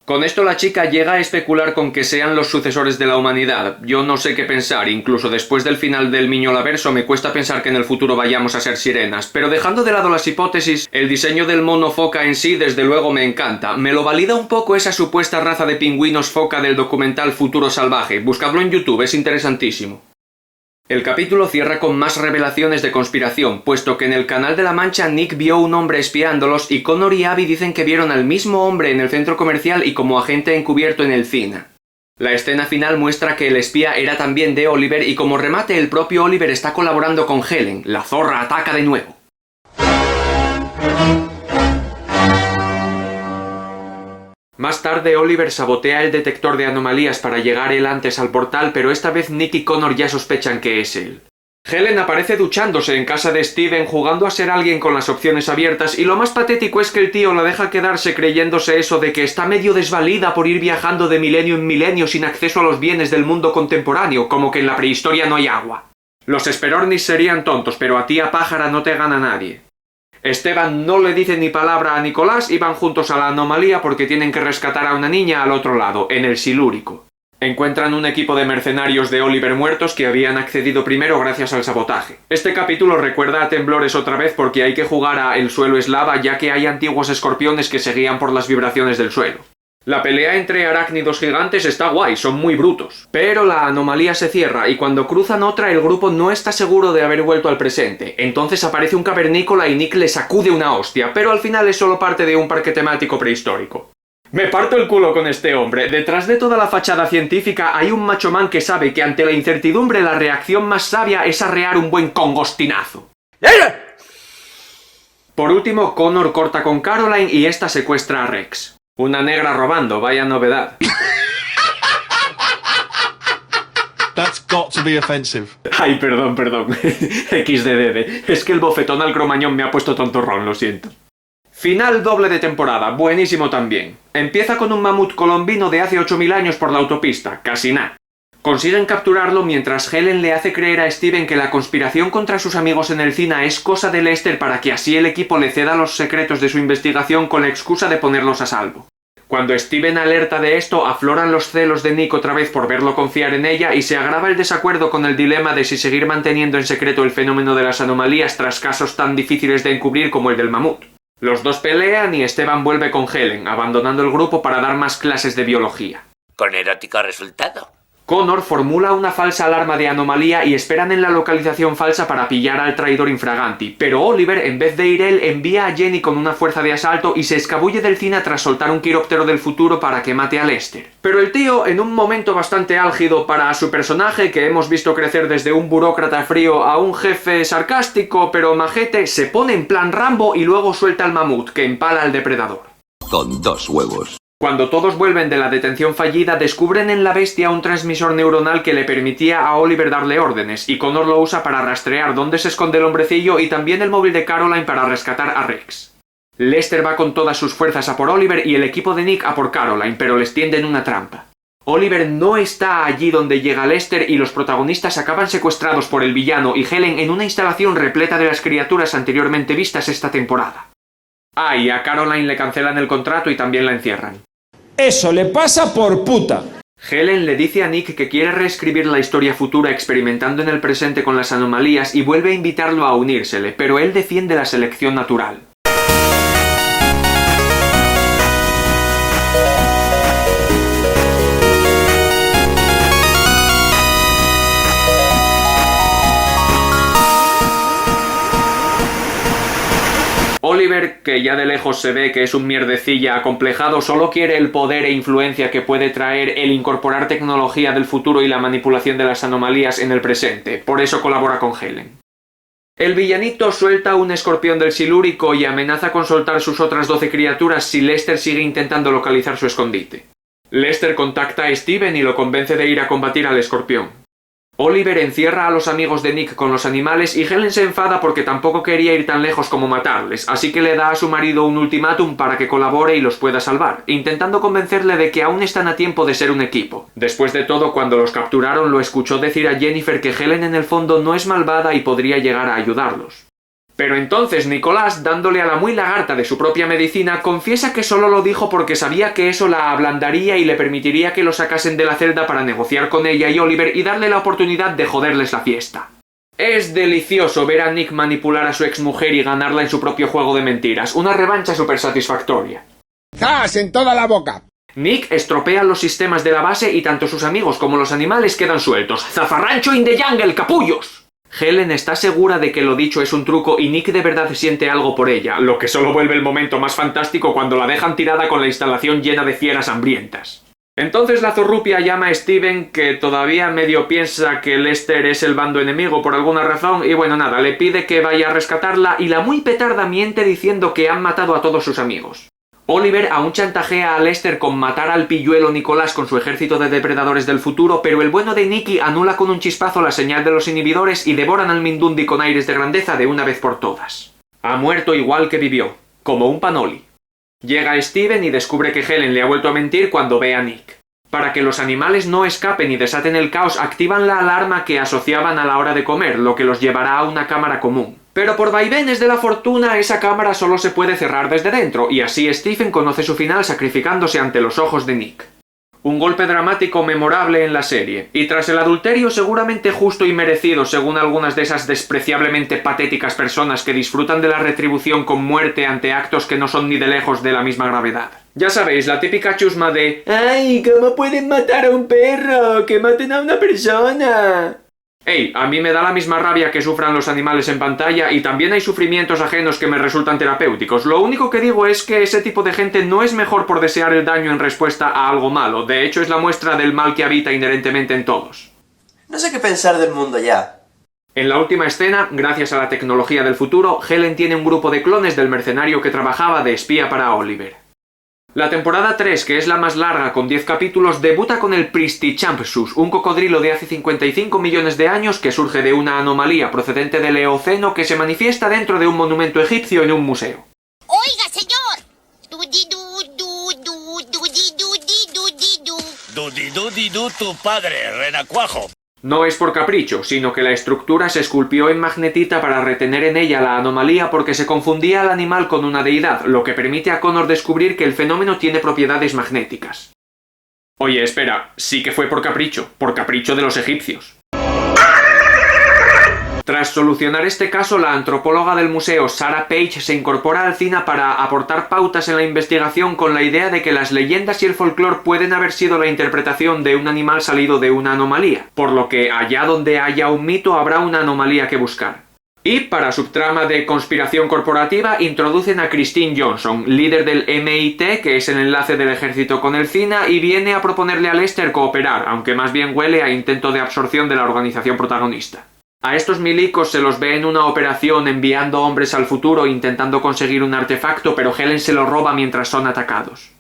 Con esto la chica llega a especular con que sean los sucesores de la humanidad. Yo no sé qué pensar, incluso después del final del Miñolaverso me cuesta pensar que en el futuro vayamos a ser sirenas, pero dejando de lado las hipótesis, el diseño del mono foca en sí desde luego me encanta. Me lo valida un poco esa supuesta raza de pingüinos foca del documental Futuro Salvaje. Buscadlo en YouTube, es interesantísimo. El capítulo cierra con más revelaciones de conspiración, puesto que en el Canal de la Mancha Nick vio un hombre espiándolos y Connor y Abby dicen que vieron al mismo hombre en el centro comercial y como agente encubierto en el cine. La escena final muestra que el espía era también de Oliver y como remate el propio Oliver está colaborando con Helen. La zorra ataca de nuevo. Más tarde Oliver sabotea el detector de anomalías para llegar él antes al portal, pero esta vez Nick y Connor ya sospechan que es él. Helen aparece duchándose en casa de Steven jugando a ser alguien con las opciones abiertas y lo más patético es que el tío la deja quedarse creyéndose eso de que está medio desvalida por ir viajando de milenio en milenio sin acceso a los bienes del mundo contemporáneo, como que en la prehistoria no hay agua. Los Esperornis serían tontos, pero a tía pájara no te gana nadie. Esteban no le dice ni palabra a Nicolás y van juntos a la anomalía porque tienen que rescatar a una niña al otro lado, en el Silúrico. Encuentran un equipo de mercenarios de Oliver muertos que habían accedido primero gracias al sabotaje. Este capítulo recuerda a Temblores otra vez porque hay que jugar a El suelo es lava ya que hay antiguos escorpiones que se guían por las vibraciones del suelo. La pelea entre arácnidos gigantes está guay, son muy brutos. Pero la anomalía se cierra y cuando cruzan otra el grupo no está seguro de haber vuelto al presente. Entonces aparece un cavernícola y Nick le sacude una hostia, pero al final es solo parte de un parque temático prehistórico. Me parto el culo con este hombre. Detrás de toda la fachada científica hay un macho man que sabe que ante la incertidumbre la reacción más sabia es arrear un buen congostinazo. Por último, Connor corta con Caroline y esta secuestra a Rex. Una negra robando, vaya novedad. That's got to be offensive. Ay, perdón. XDDD. Es que el bofetón al cromañón me ha puesto tontorrón, lo siento. Final doble de temporada, buenísimo también. Empieza con un mamut colombino de hace 8000 años por la autopista, casi nada. Consiguen capturarlo mientras Helen le hace creer a Steven que la conspiración contra sus amigos en el cine es cosa de Lester para que así el equipo le ceda los secretos de su investigación con la excusa de ponerlos a salvo. Cuando Steven alerta de esto, afloran los celos de Nick otra vez por verlo confiar en ella y se agrava el desacuerdo con el dilema de si seguir manteniendo en secreto el fenómeno de las anomalías tras casos tan difíciles de encubrir como el del mamut. Los dos pelean y Esteban vuelve con Helen, abandonando el grupo para dar más clases de biología. Con erótico resultado. Connor formula una falsa alarma de anomalía y esperan en la localización falsa para pillar al traidor infraganti, pero Oliver, en vez de ir él, envía a Jenny con una fuerza de asalto y se escabulle del cine tras soltar un quiróptero del futuro para que mate a Lester. Pero el tío, en un momento bastante álgido para su personaje, que hemos visto crecer desde un burócrata frío a un jefe sarcástico pero majete, se pone en plan Rambo y luego suelta al mamut, que empala al depredador. Con 2 huevos. Cuando todos vuelven de la detención fallida, descubren en la bestia un transmisor neuronal que le permitía a Oliver darle órdenes, y Connor lo usa para rastrear dónde se esconde el hombrecillo y también el móvil de Caroline para rescatar a Rex. Lester va con todas sus fuerzas a por Oliver y el equipo de Nick a por Caroline, pero les tienden una trampa. Oliver no está allí donde llega Lester y los protagonistas acaban secuestrados por el villano y Helen en una instalación repleta de las criaturas anteriormente vistas esta temporada. Ah, y a Caroline le cancelan el contrato y también la encierran. Eso le pasa por puta. Helen le dice a Nick que quiere reescribir la historia futura experimentando en el presente con las anomalías y vuelve a invitarlo a unírsele, pero él defiende la selección natural. Oliver, que ya de lejos se ve que es un mierdecilla acomplejado, solo quiere el poder e influencia que puede traer el incorporar tecnología del futuro y la manipulación de las anomalías en el presente, por eso colabora con Helen. El villanito suelta un escorpión del silúrico y amenaza con soltar sus otras 12 criaturas si Lester sigue intentando localizar su escondite. Lester contacta a Steven y lo convence de ir a combatir al escorpión. Oliver encierra a los amigos de Nick con los animales y Helen se enfada porque tampoco quería ir tan lejos como matarles, así que le da a su marido un ultimátum para que colabore y los pueda salvar, intentando convencerle de que aún están a tiempo de ser un equipo. Después de todo, cuando los capturaron lo escuchó decir a Jennifer que Helen en el fondo no es malvada y podría llegar a ayudarlos. Pero entonces Nicolás, dándole a la muy lagarta de su propia medicina, confiesa que solo lo dijo porque sabía que eso la ablandaría y le permitiría que lo sacasen de la celda para negociar con ella y Oliver y darle la oportunidad de joderles la fiesta. Es delicioso ver a Nick manipular a su exmujer y ganarla en su propio juego de mentiras, una revancha súper satisfactoria. ¡Zas en toda la boca! Nick estropea los sistemas de la base y tanto sus amigos como los animales quedan sueltos. ¡Zafarrancho in the jungle, capullos! Helen está segura de que lo dicho es un truco y Nick de verdad siente algo por ella, lo que solo vuelve el momento más fantástico cuando la dejan tirada con la instalación llena de fieras hambrientas. Entonces la zorrupia llama a Steven, que todavía medio piensa que Lester es el bando enemigo por alguna razón, y bueno nada, le pide que vaya a rescatarla y la muy petarda miente diciendo que han matado a todos sus amigos. Oliver aún chantajea a Lester con matar al pilluelo Nicolás con su ejército de depredadores del futuro, pero el bueno de Nicky anula con un chispazo la señal de los inhibidores y devoran al Mindundi con aires de grandeza de una vez por todas. Ha muerto igual que vivió, como un panoli. Llega Steven y descubre que Helen le ha vuelto a mentir cuando ve a Nick. Para que los animales no escapen y desaten el caos, activan la alarma que asociaban a la hora de comer, lo que los llevará a una cámara común. Pero por vaivenes de la fortuna, esa cámara solo se puede cerrar desde dentro, y así Stephen conoce su final sacrificándose ante los ojos de Nick. Un golpe dramático memorable en la serie, y tras el adulterio seguramente justo y merecido según algunas de esas despreciablemente patéticas personas que disfrutan de la retribución con muerte ante actos que no son ni de lejos de la misma gravedad. Ya sabéis, la típica chusma de ¡ay, cómo pueden matar a un perro! ¡Que maten a una persona! Ey, a mí me da la misma rabia que sufran los animales en pantalla y también hay sufrimientos ajenos que me resultan terapéuticos. Lo único que digo es que ese tipo de gente no es mejor por desear el daño en respuesta a algo malo. De hecho, es la muestra del mal que habita inherentemente en todos. No sé qué pensar del mundo ya. En la última escena, gracias a la tecnología del futuro, Helen tiene un grupo de clones del mercenario que trabajaba de espía para Oliver. La temporada 3, que es la más larga con 10 capítulos, debuta con el Pristichampsus, un cocodrilo de hace 55 millones de años que surge de una anomalía procedente del Eoceno que se manifiesta dentro de un monumento egipcio en un museo. Oiga, señor. Dudidudidú tu padre, renacuajo. No es por capricho, sino que la estructura se esculpió en magnetita para retener en ella la anomalía porque se confundía al animal con una deidad, lo que permite a Connor descubrir que el fenómeno tiene propiedades magnéticas. Oye, espera, sí que fue por capricho de los egipcios. Tras solucionar este caso, la antropóloga del museo Sarah Page se incorpora al cine para aportar pautas en la investigación con la idea de que las leyendas y el folclore pueden haber sido la interpretación de un animal salido de una anomalía, por lo que allá donde haya un mito habrá una anomalía que buscar. Y para subtrama de conspiración corporativa introducen a Christine Johnson, líder del MIT, que es el enlace del ejército con el CINA, y viene a proponerle a Lester cooperar, aunque más bien huele a intento de absorción de la organización protagonista. A estos milicos se los ve en una operación enviando hombres al futuro intentando conseguir un artefacto, pero Helen se lo roba mientras son atacados.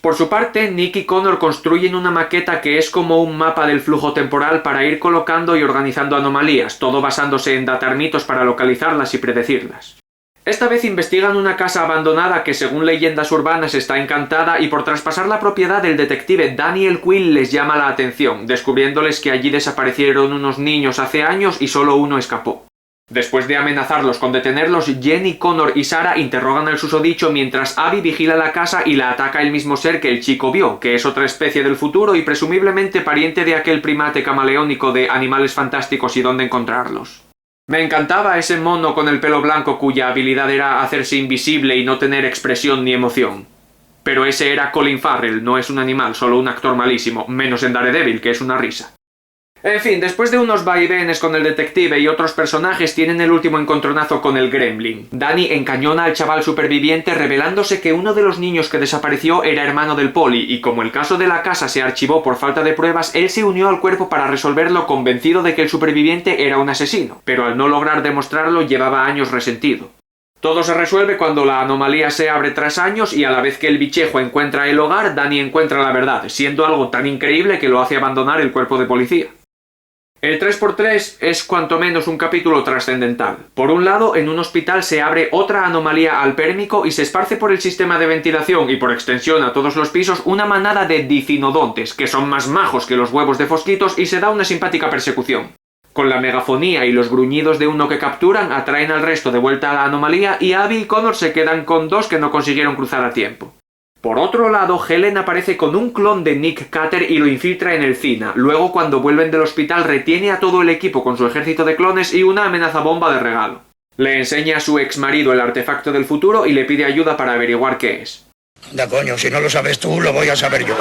Por su parte, Nick y Connor construyen una maqueta que es como un mapa del flujo temporal para ir colocando y organizando anomalías, todo basándose en datarmitos para localizarlas y predecirlas. Esta vez investigan una casa abandonada que según leyendas urbanas está encantada y por traspasar la propiedad del detective Daniel Quill les llama la atención, descubriéndoles que allí desaparecieron unos niños hace años y solo uno escapó. Después de amenazarlos con detenerlos, Jenny, Connor y Sarah interrogan al susodicho mientras Abby vigila la casa y la ataca el mismo ser que el chico vio, que es otra especie del futuro y presumiblemente pariente de aquel primate camaleónico de Animales Fantásticos y dónde encontrarlos. Me encantaba ese mono con el pelo blanco cuya habilidad era hacerse invisible y no tener expresión ni emoción. Pero ese era Colin Farrell, no es un animal, solo un actor malísimo, menos en Daredevil, que es una risa. En fin, después de unos vaivenes con el detective y otros personajes tienen el último encontronazo con el Gremlin. Danny encañona al chaval superviviente revelándose que uno de los niños que desapareció era hermano del poli y como el caso de la casa se archivó por falta de pruebas, él se unió al cuerpo para resolverlo convencido de que el superviviente era un asesino, pero al no lograr demostrarlo llevaba años resentido. Todo se resuelve cuando la anomalía se abre tras años y a la vez que el bichejo encuentra el hogar, Danny encuentra la verdad, siendo algo tan increíble que lo hace abandonar el cuerpo de policía. El 3x3 es cuanto menos un capítulo trascendental. Por un lado, en un hospital se abre otra anomalía alpérmico y se esparce por el sistema de ventilación y por extensión a todos los pisos una manada de dicinodontes, que son más majos que los huevos de fosquitos y se da una simpática persecución. Con la megafonía y los gruñidos de uno que capturan, atraen al resto de vuelta a la anomalía y Abby y Connor se quedan con dos que no consiguieron cruzar a tiempo. Por otro lado, Helen aparece con un clon de Nick Carter y lo infiltra en el CINA. Luego, cuando vuelven del hospital, retiene a todo el equipo con su ejército de clones y una amenaza bomba de regalo. Le enseña a su ex marido el artefacto del futuro y le pide ayuda para averiguar qué es. Da coño, si no lo sabes tú, lo voy a saber yo.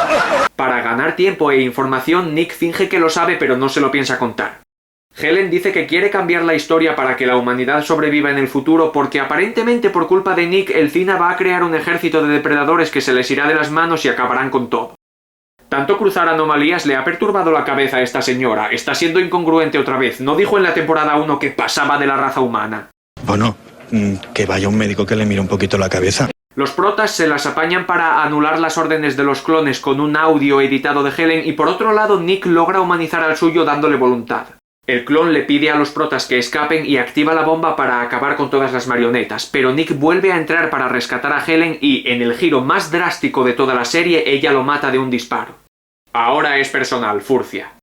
Para ganar tiempo e información, Nick finge que lo sabe pero no se lo piensa contar. Helen dice que quiere cambiar la historia para que la humanidad sobreviva en el futuro porque aparentemente por culpa de Nick el CINA va a crear un ejército de depredadores que se les irá de las manos y acabarán con todo. Tanto cruzar anomalías le ha perturbado la cabeza a esta señora, está siendo incongruente otra vez, no dijo en la temporada 1 que pasaba de la raza humana. Bueno, que vaya un médico que le mire un poquito la cabeza. Los protas se las apañan para anular las órdenes de los clones con un audio editado de Helen y por otro lado Nick logra humanizar al suyo dándole voluntad. El clon le pide a los protas que escapen y activa la bomba para acabar con todas las marionetas, pero Nick vuelve a entrar para rescatar a Helen y, en el giro más drástico de toda la serie, ella lo mata de un disparo. Ahora es personal, furcia.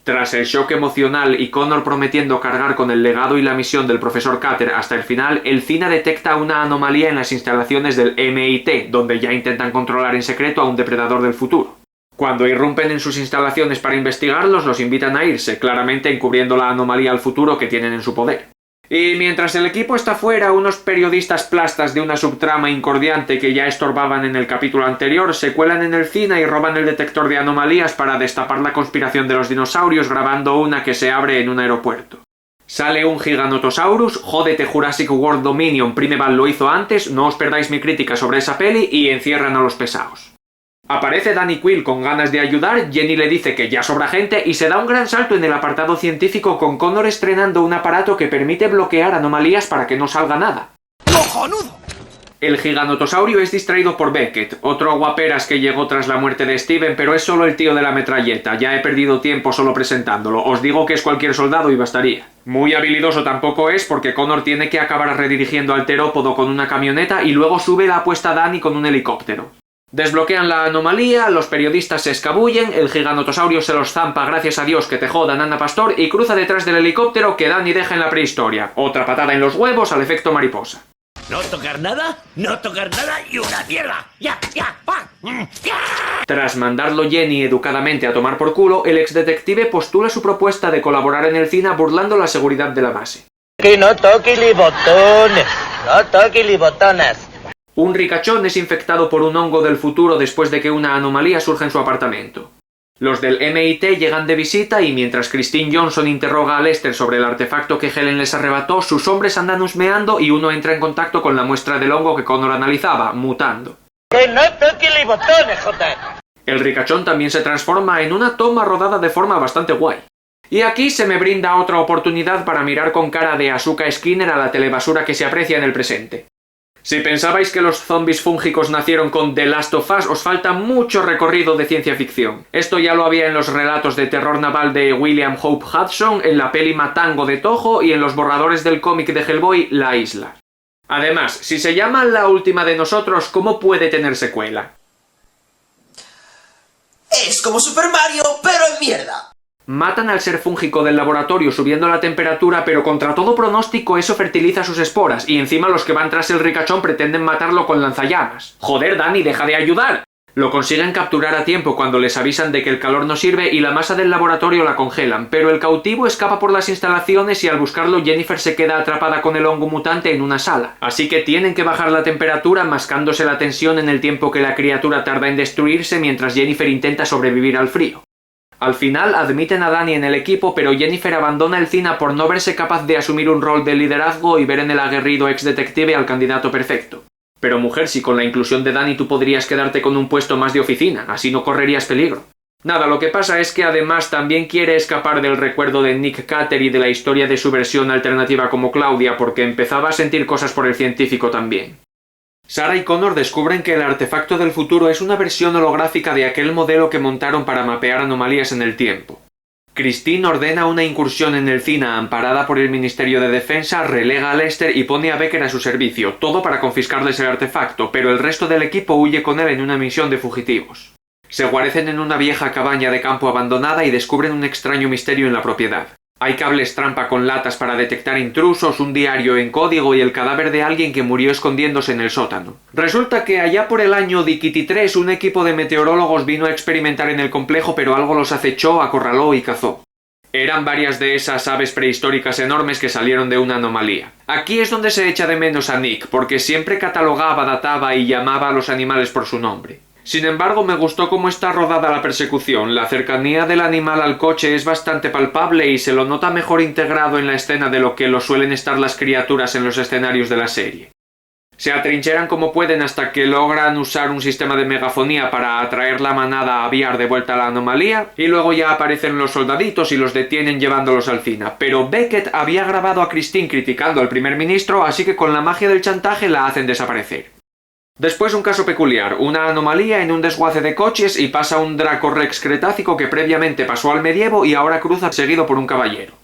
Tras el shock emocional y Connor prometiendo cargar con el legado y la misión del profesor Carter hasta el final, el CINA detecta una anomalía en las instalaciones del MIT, donde ya intentan controlar en secreto a un depredador del futuro. Cuando irrumpen en sus instalaciones para investigarlos, los invitan a irse, claramente encubriendo la anomalía al futuro que tienen en su poder. Y mientras el equipo está fuera, unos periodistas plastas de una subtrama incordiante que ya estorbaban en el capítulo anterior se cuelan en el CINA y roban el detector de anomalías para destapar la conspiración de los dinosaurios grabando una que se abre en un aeropuerto. Sale un Giganotosaurus, jódete Jurassic World Dominion, Primeval lo hizo antes, no os perdáis mi crítica sobre esa peli y encierran a los pesados. Aparece Danny Quill con ganas de ayudar, Jenny le dice que ya sobra gente y se da un gran salto en el apartado científico con Connor estrenando un aparato que permite bloquear anomalías para que no salga nada. ¡Cojonudo! El giganotosaurio es distraído por Beckett, otro guaperas que llegó tras la muerte de Steven, pero es solo el tío de la metralleta, ya he perdido tiempo solo presentándolo, os digo que es cualquier soldado y bastaría. Muy habilidoso tampoco es porque Connor tiene que acabar redirigiendo al terópodo con una camioneta y luego sube la apuesta a Dani con un helicóptero. Desbloquean la anomalía, los periodistas se escabullen, el giganotosaurio se los zampa gracias a Dios que te jodan Ana Pastor y cruza detrás del helicóptero que Dani deja en la prehistoria. Otra patada en los huevos al efecto mariposa. No tocar nada y una tierra. ¡Ya! ¡Va! ¡Ya! Tras mandarlo Jenny educadamente a tomar por culo, el exdetective postula su propuesta de colaborar en el cine burlando la seguridad de la base. Que no toque los botones, no toque los botones. Un ricachón es infectado por un hongo del futuro después de que una anomalía surja en su apartamento. Los del MIT llegan de visita y mientras Christine Johnson interroga a Lester sobre el artefacto que Helen les arrebató, sus hombres andan husmeando y uno entra en contacto con la muestra del hongo que Connor analizaba, mutando. ¡Que no toque los botones, joder! El ricachón también se transforma en una toma rodada de forma bastante guay. Y aquí se me brinda otra oportunidad para mirar con cara de Asuka Skinner a la telebasura que se aprecia en el presente. Si pensabais que los zombies fúngicos nacieron con The Last of Us, os falta mucho recorrido de ciencia ficción. Esto ya lo había en los relatos de terror naval de William Hope Hudson, en la peli Matango de Toho y en los borradores del cómic de Hellboy, La Isla. Además, si se llama La Última de Nosotros, ¿cómo puede tener secuela? Es como Super Mario, pero en mierda. Matan al ser fúngico del laboratorio subiendo la temperatura, pero contra todo pronóstico eso fertiliza sus esporas, y encima los que van tras el ricachón pretenden matarlo con lanzallamas. ¡Joder, Dani, deja de ayudar! Lo consiguen capturar a tiempo cuando les avisan de que el calor no sirve y la masa del laboratorio la congelan, pero el cautivo escapa por las instalaciones y al buscarlo Jennifer se queda atrapada con el hongo mutante en una sala. Así que tienen que bajar la temperatura mascándose la tensión en el tiempo que la criatura tarda en destruirse mientras Jennifer intenta sobrevivir al frío. Al final admiten a Dani en el equipo, pero Jennifer abandona el cine por no verse capaz de asumir un rol de liderazgo y ver en el aguerrido ex-detective al candidato perfecto. Pero mujer, si con la inclusión de Dani tú podrías quedarte con un puesto más de oficina, así no correrías peligro. Nada, lo que pasa es que además también quiere escapar del recuerdo de Nick Carter y de la historia de su versión alternativa como Claudia, porque empezaba a sentir cosas por el científico también. Sarah y Connor descubren que el artefacto del futuro es una versión holográfica de aquel modelo que montaron para mapear anomalías en el tiempo. Christine ordena una incursión en el cine amparada por el Ministerio de Defensa, relega a Lester y pone a Becker a su servicio, todo para confiscarles el artefacto, pero el resto del equipo huye con él en una misión de fugitivos. Se guarecen en una vieja cabaña de campo abandonada y descubren un extraño misterio en la propiedad. Hay cables trampa con latas para detectar intrusos, un diario en código y el cadáver de alguien que murió escondiéndose en el sótano. Resulta que allá por el año Dikiti 3 un equipo de meteorólogos vino a experimentar en el complejo, pero algo los acechó, acorraló y cazó. Eran varias de esas aves prehistóricas enormes que salieron de una anomalía. Aquí es donde se echa de menos a Nick, porque siempre catalogaba, databa y llamaba a los animales por su nombre. Sin embargo, me gustó cómo está rodada la persecución. La cercanía del animal al coche es bastante palpable y se lo nota mejor integrado en la escena de lo que lo suelen estar las criaturas en los escenarios de la serie. Se atrincheran como pueden hasta que logran usar un sistema de megafonía para atraer la manada a aviar de vuelta a la anomalía, y luego ya aparecen los soldaditos y los detienen llevándolos al cine. Pero Beckett había grabado a Christine criticando al primer ministro, así que con la magia del chantaje la hacen desaparecer. Después un caso peculiar, una anomalía en un desguace de coches y pasa un Dracorex cretácico que previamente pasó al medievo y ahora cruza seguido por un caballero.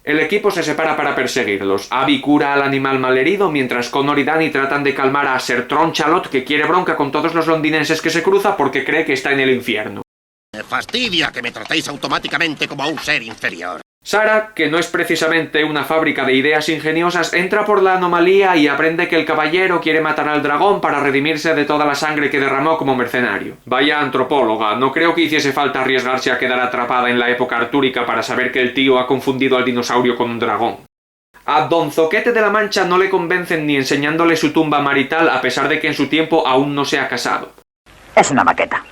El equipo se separa para perseguirlos. Abby cura al animal malherido mientras Connor y Dani tratan de calmar a Sir Tronchalot, que quiere bronca con todos los londinenses que se cruza porque cree que está en el infierno. Me fastidia que me tratéis automáticamente como a un ser inferior. Sarah, que no es precisamente una fábrica de ideas ingeniosas, entra por la anomalía y aprende que el caballero quiere matar al dragón para redimirse de toda la sangre que derramó como mercenario. Vaya antropóloga, no creo que hiciese falta arriesgarse a quedar atrapada en la época artúrica para saber que el tío ha confundido al dinosaurio con un dragón. A Don Zoquete de la Mancha no le convencen ni enseñándole su tumba marital a pesar de que en su tiempo aún no se ha casado. Es una maqueta.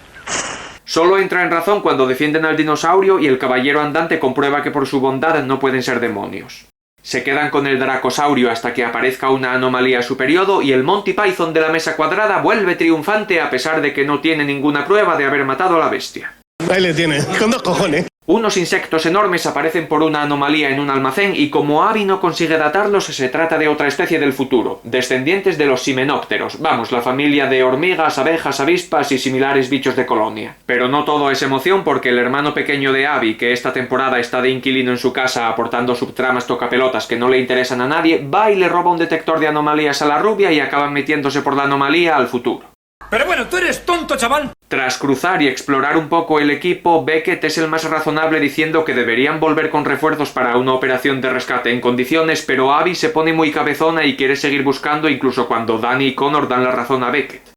Solo entra en razón cuando defienden al dinosaurio y el caballero andante comprueba que por su bondad no pueden ser demonios. Se quedan con el dracosaurio hasta que aparezca una anomalía a su periodo y el Monty Python de la mesa cuadrada vuelve triunfante a pesar de que no tiene ninguna prueba de haber matado a la bestia. Ahí le tiene, con 2 cojones. Unos insectos enormes aparecen por una anomalía en un almacén y como Abby no consigue datarlos, se trata de otra especie del futuro, descendientes de los himenópteros, vamos, la familia de hormigas, abejas, avispas y similares bichos de colonia. Pero no todo es emoción porque el hermano pequeño de Abby, que esta temporada está de inquilino en su casa aportando subtramas tocapelotas que no le interesan a nadie, va y le roba un detector de anomalías a la rubia y acaban metiéndose por la anomalía al futuro. Pero bueno, tú eres tonto, chaval. Tras cruzar y explorar un poco el equipo, Beckett es el más razonable diciendo que deberían volver con refuerzos para una operación de rescate en condiciones, pero Abby se pone muy cabezona y quiere seguir buscando incluso cuando Danny y Connor dan la razón a Beckett.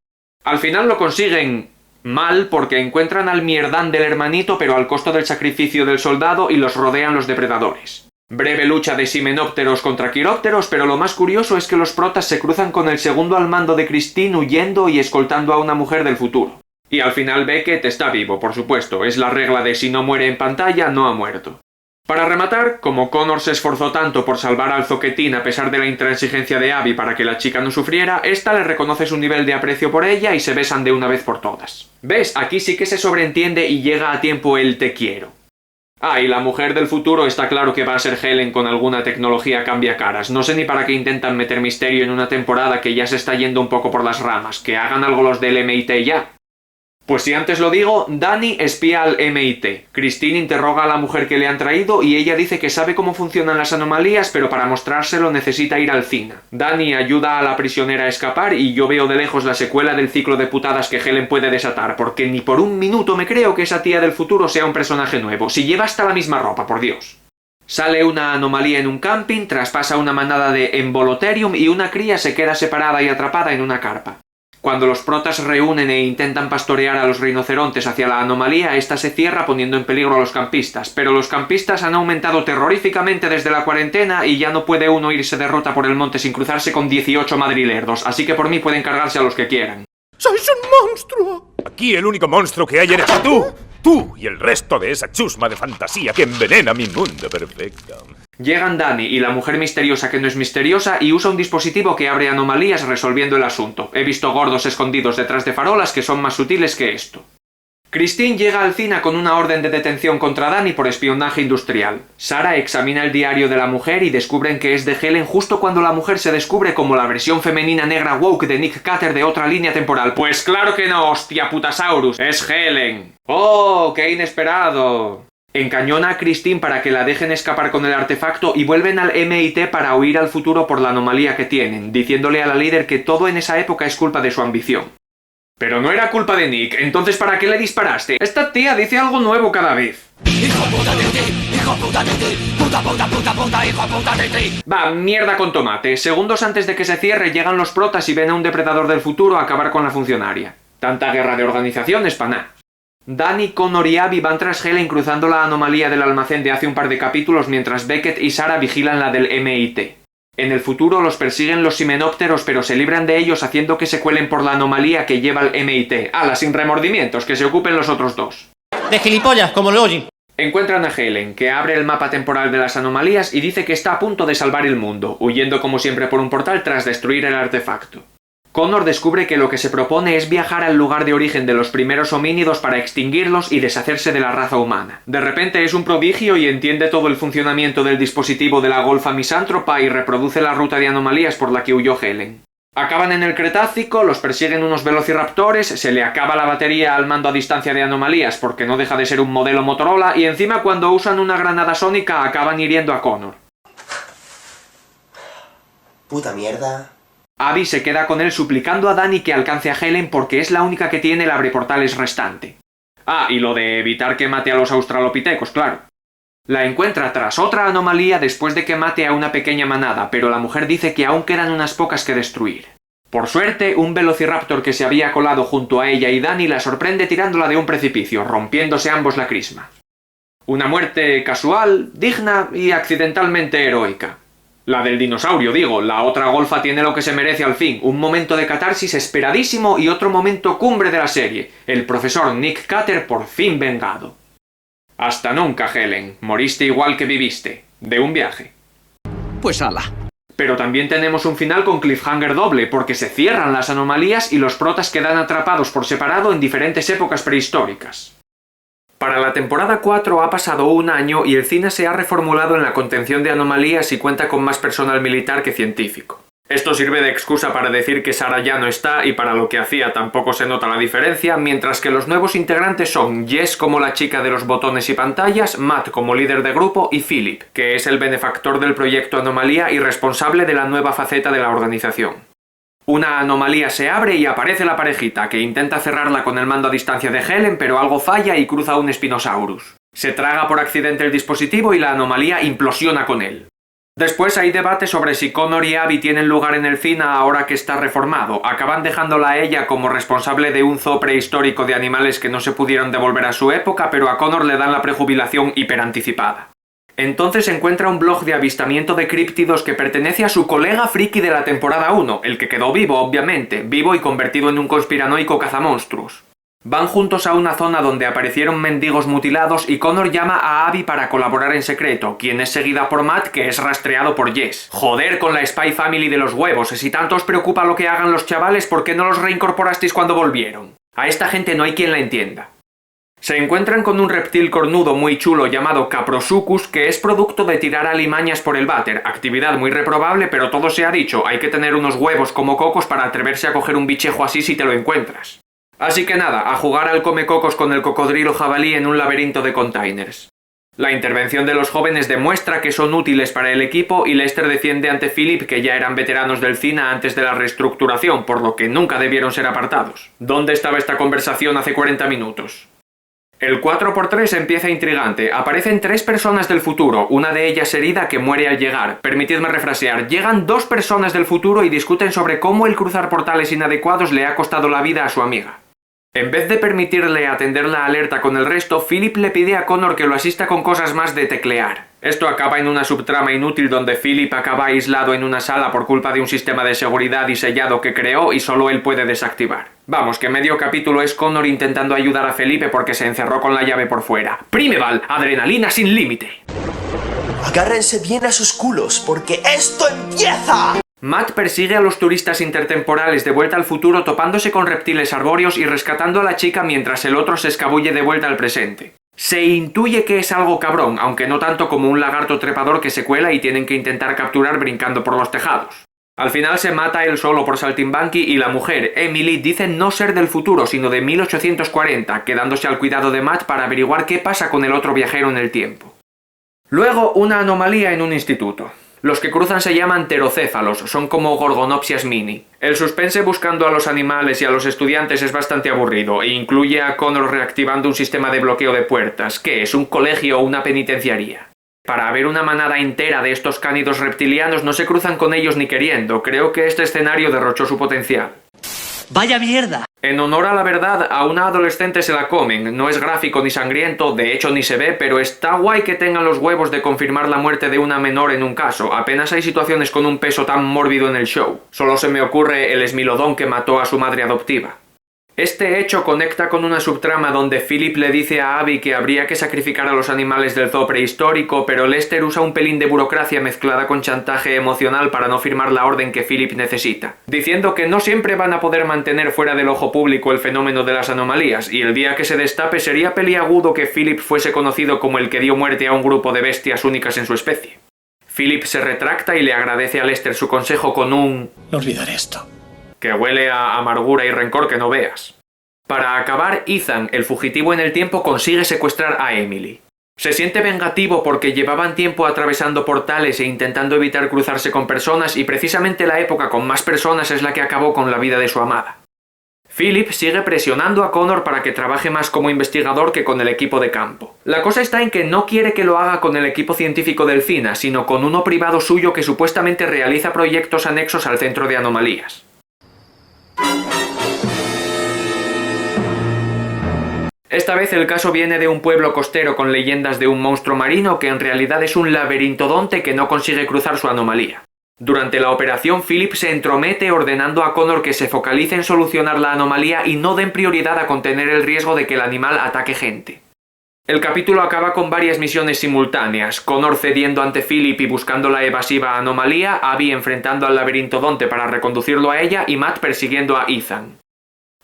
Al final lo consiguen mal porque encuentran al mierdán del hermanito pero al costo del sacrificio del soldado y los rodean los depredadores. Breve lucha de simenópteros contra quirópteros, pero lo más curioso es que los protas se cruzan con el segundo al mando de Christine huyendo y escoltando a una mujer del futuro. Y al final Beckett está vivo, por supuesto, es la regla de si no muere en pantalla, no ha muerto. Para rematar, como Connor se esforzó tanto por salvar al zoquetín a pesar de la intransigencia de Abby para que la chica no sufriera, esta le reconoce su nivel de aprecio por ella y se besan de una vez por todas. ¿Ves? Aquí sí que se sobreentiende y llega a tiempo el te quiero. Ah, y la mujer del futuro está claro que va a ser Helen con alguna tecnología cambiacaras. No sé ni para qué intentan meter misterio en una temporada que ya se está yendo un poco por las ramas. Que hagan algo los del MIT ya. Pues si antes lo digo, Danny espía al MIT. Christine interroga a la mujer que le han traído y ella dice que sabe cómo funcionan las anomalías, pero para mostrárselo necesita ir al cine. Danny ayuda a la prisionera a escapar y yo veo de lejos la secuela del ciclo de putadas que Helen puede desatar, porque ni por un minuto me creo que esa tía del futuro sea un personaje nuevo, si lleva hasta la misma ropa, por Dios. Sale una anomalía en un camping, traspasa una manada de Embolotherium y una cría se queda separada y atrapada en una carpa. Cuando los protas reúnen e intentan pastorear a los rinocerontes hacia la anomalía, esta se cierra poniendo en peligro a los campistas, pero los campistas han aumentado terroríficamente desde la cuarentena y ya no puede uno irse de ruta por el monte sin cruzarse con 18 madrilerdos, así que por mí pueden cargarse a los que quieran. ¡Sois un monstruo! Aquí el único monstruo que hay eres tú. Tú y el resto de esa chusma de fantasía que envenena mi mundo perfecto. Llegan Danny y la mujer misteriosa que no es misteriosa y usa un dispositivo que abre anomalías resolviendo el asunto. He visto gordos escondidos detrás de farolas que son más sutiles que esto. Christine llega al cine con una orden de detención contra Danny por espionaje industrial. Sarah examina el diario de la mujer y descubren que es de Helen justo cuando la mujer se descubre como la versión femenina negra woke de Nick Carter de otra línea temporal. Pues claro que no, hostia putasaurus, es Helen. ¡Oh, qué inesperado! Encañona a Christine para que la dejen escapar con el artefacto y vuelven al MIT para huir al futuro por la anomalía que tienen, diciéndole a la líder que todo en esa época es culpa de su ambición. Pero no era culpa de Nick, entonces ¿para qué le disparaste? Esta tía dice algo nuevo cada vez. ¡Hijo puta de ti! ¡Hijo puta de ti! ¡Puta puta puta puta! ¡Hijo puta de ti! Va, mierda con tomate. Segundos antes de que se cierre llegan los protas y ven a un depredador del futuro a acabar con la funcionaria. Tanta guerra de organizaciones pa' nada. Danny, Connor y Abby van tras Helen cruzando la anomalía del almacén de hace un par de capítulos mientras Beckett y Sarah vigilan la del MIT. En el futuro los persiguen los himenópteros pero se libran de ellos haciendo que se cuelen por la anomalía que lleva al MIT. ¡Hala, sin remordimientos, que se ocupen los otros dos! De gilipollas, como lo oyen. Encuentran a Helen, que abre el mapa temporal de las anomalías y dice que está a punto de salvar el mundo, huyendo como siempre por un portal tras destruir el artefacto. Connor descubre que lo que se propone es viajar al lugar de origen de los primeros homínidos para extinguirlos y deshacerse de la raza humana. De repente es un prodigio y entiende todo el funcionamiento del dispositivo de la golfa misántropa y reproduce la ruta de anomalías por la que huyó Helen. Acaban en el Cretácico, los persiguen unos velociraptores, se le acaba la batería al mando a distancia de anomalías porque no deja de ser un modelo Motorola y encima cuando usan una granada sónica acaban hiriendo a Connor. Puta mierda. Abby se queda con él suplicando a Danny que alcance a Helen porque es la única que tiene el abreportales restante. Ah, y lo de evitar que mate a los australopitecos, claro. La encuentra tras otra anomalía después de que mate a una pequeña manada, pero la mujer dice que aún quedan unas pocas que destruir. Por suerte, un velociraptor que se había colado junto a ella y Danny la sorprende tirándola de un precipicio, rompiéndose ambos la crisma. Una muerte casual, digna y accidentalmente heroica. La del dinosaurio, digo, la otra golfa tiene lo que se merece al fin, un momento de catarsis esperadísimo y otro momento cumbre de la serie, el profesor Nick Carter por fin vengado. Hasta nunca, Helen, moriste igual que viviste, de un viaje. Pues ala. Pero también tenemos un final con cliffhanger doble, porque se cierran las anomalías y los protas quedan atrapados por separado en diferentes épocas prehistóricas. Para la temporada 4 ha pasado un año y el cine se ha reformulado en la contención de anomalías y cuenta con más personal militar que científico. Esto sirve de excusa para decir que Sarah ya no está y para lo que hacía tampoco se nota la diferencia, mientras que los nuevos integrantes son Jess como la chica de los botones y pantallas, Matt como líder de grupo y Philip, que es el benefactor del proyecto Anomalía y responsable de la nueva faceta de la organización. Una anomalía se abre y aparece la parejita, que intenta cerrarla con el mando a distancia de Helen, pero algo falla y cruza un Spinosaurus. Se traga por accidente el dispositivo y la anomalía implosiona con él. Después hay debate sobre si Connor y Abby tienen lugar en el cine ahora que está reformado. Acaban dejándola a ella como responsable de un zoo prehistórico de animales que no se pudieron devolver a su época, pero a Connor le dan la prejubilación hiperanticipada. Entonces encuentra un blog de avistamiento de críptidos que pertenece a su colega friki de la temporada 1, el que quedó vivo, obviamente, vivo y convertido en un conspiranoico cazamonstruos. Van juntos a una zona donde aparecieron mendigos mutilados y Connor llama a Abby para colaborar en secreto, quien es seguida por Matt, que es rastreado por Jess. Joder con la Spy Family de los huevos, si tanto os preocupa lo que hagan los chavales, ¿por qué no los reincorporasteis cuando volvieron? A esta gente no hay quien la entienda. Se encuentran con un reptil cornudo muy chulo llamado Caprosuchus, que es producto de tirar alimañas por el váter, actividad muy reprobable, pero todo se ha dicho, hay que tener unos huevos como cocos para atreverse a coger un bichejo así si te lo encuentras. Así que nada, a jugar al comecocos con el cocodrilo jabalí en un laberinto de containers. La intervención de los jóvenes demuestra que son útiles para el equipo y Lester defiende ante Philip que ya eran veteranos del cine antes de la reestructuración, por lo que nunca debieron ser apartados. ¿Dónde estaba esta conversación hace 40 minutos? El 4x3 empieza intrigante. Aparecen 3 personas del futuro, una de ellas herida que muere al llegar. Permitidme refrasear, llegan 2 personas del futuro y discuten sobre cómo el cruzar portales inadecuados le ha costado la vida a su amiga. En vez de permitirle atender la alerta con el resto, Philip le pide a Connor que lo asista con cosas más de teclear. Esto acaba en una subtrama inútil donde Philip acaba aislado en una sala por culpa de un sistema de seguridad y sellado que creó y solo él puede desactivar. Vamos, que medio capítulo es Connor intentando ayudar a Felipe porque se encerró con la llave por fuera. ¡Primeval! ¡Adrenalina sin límite! Agárrense bien a sus culos, porque esto empieza. Matt persigue a los turistas intertemporales de vuelta al futuro topándose con reptiles arbóreos y rescatando a la chica mientras el otro se escabulle de vuelta al presente. Se intuye que es algo cabrón, aunque no tanto como un lagarto trepador que se cuela y tienen que intentar capturar brincando por los tejados. Al final se mata él solo por saltimbanqui y la mujer, Emily, dice no ser del futuro sino de 1840, quedándose al cuidado de Matt para averiguar qué pasa con el otro viajero en el tiempo. Luego, una anomalía en un instituto. Los que cruzan se llaman pterocéfalos, son como gorgonopsias mini. El suspense buscando a los animales y a los estudiantes es bastante aburrido e incluye a Connor reactivando un sistema de bloqueo de puertas, que es un colegio o una penitenciaría. Para ver una manada entera de estos cánidos reptilianos no se cruzan con ellos ni queriendo, creo que este escenario derrochó su potencial. ¡Vaya mierda! En honor a la verdad, a una adolescente se la comen, no es gráfico ni sangriento, de hecho ni se ve, pero está guay que tengan los huevos de confirmar la muerte de una menor en un caso, apenas hay situaciones con un peso tan mórbido en el show, solo se me ocurre el esmilodón que mató a su madre adoptiva. Este hecho conecta con una subtrama donde Philip le dice a Abby que habría que sacrificar a los animales del zoo prehistórico, pero Lester usa un pelín de burocracia mezclada con chantaje emocional para no firmar la orden que Philip necesita, diciendo que no siempre van a poder mantener fuera del ojo público el fenómeno de las anomalías, y el día que se destape sería peliagudo que Philip fuese conocido como el que dio muerte a un grupo de bestias únicas en su especie. Philip se retracta y le agradece a Lester su consejo con un... No olvidaré esto. Que huele a amargura y rencor que no veas. Para acabar, Ethan, el fugitivo en el tiempo, consigue secuestrar a Emily. Se siente vengativo porque llevaban tiempo atravesando portales e intentando evitar cruzarse con personas y precisamente la época con más personas es la que acabó con la vida de su amada. Philip sigue presionando a Connor para que trabaje más como investigador que con el equipo de campo. La cosa está en que no quiere que lo haga con el equipo científico del CINA, sino con uno privado suyo que supuestamente realiza proyectos anexos al centro de anomalías. Esta vez el caso viene de un pueblo costero con leyendas de un monstruo marino que en realidad es un laberintodonte que no consigue cruzar su anomalía. Durante la operación, Philip se entromete ordenando a Connor que se focalice en solucionar la anomalía y no den prioridad a contener el riesgo de que el animal ataque gente. El capítulo acaba con varias misiones simultáneas, Connor cediendo ante Philip y buscando la evasiva anomalía, Abby enfrentando al laberintodonte para reconducirlo a ella y Matt persiguiendo a Ethan.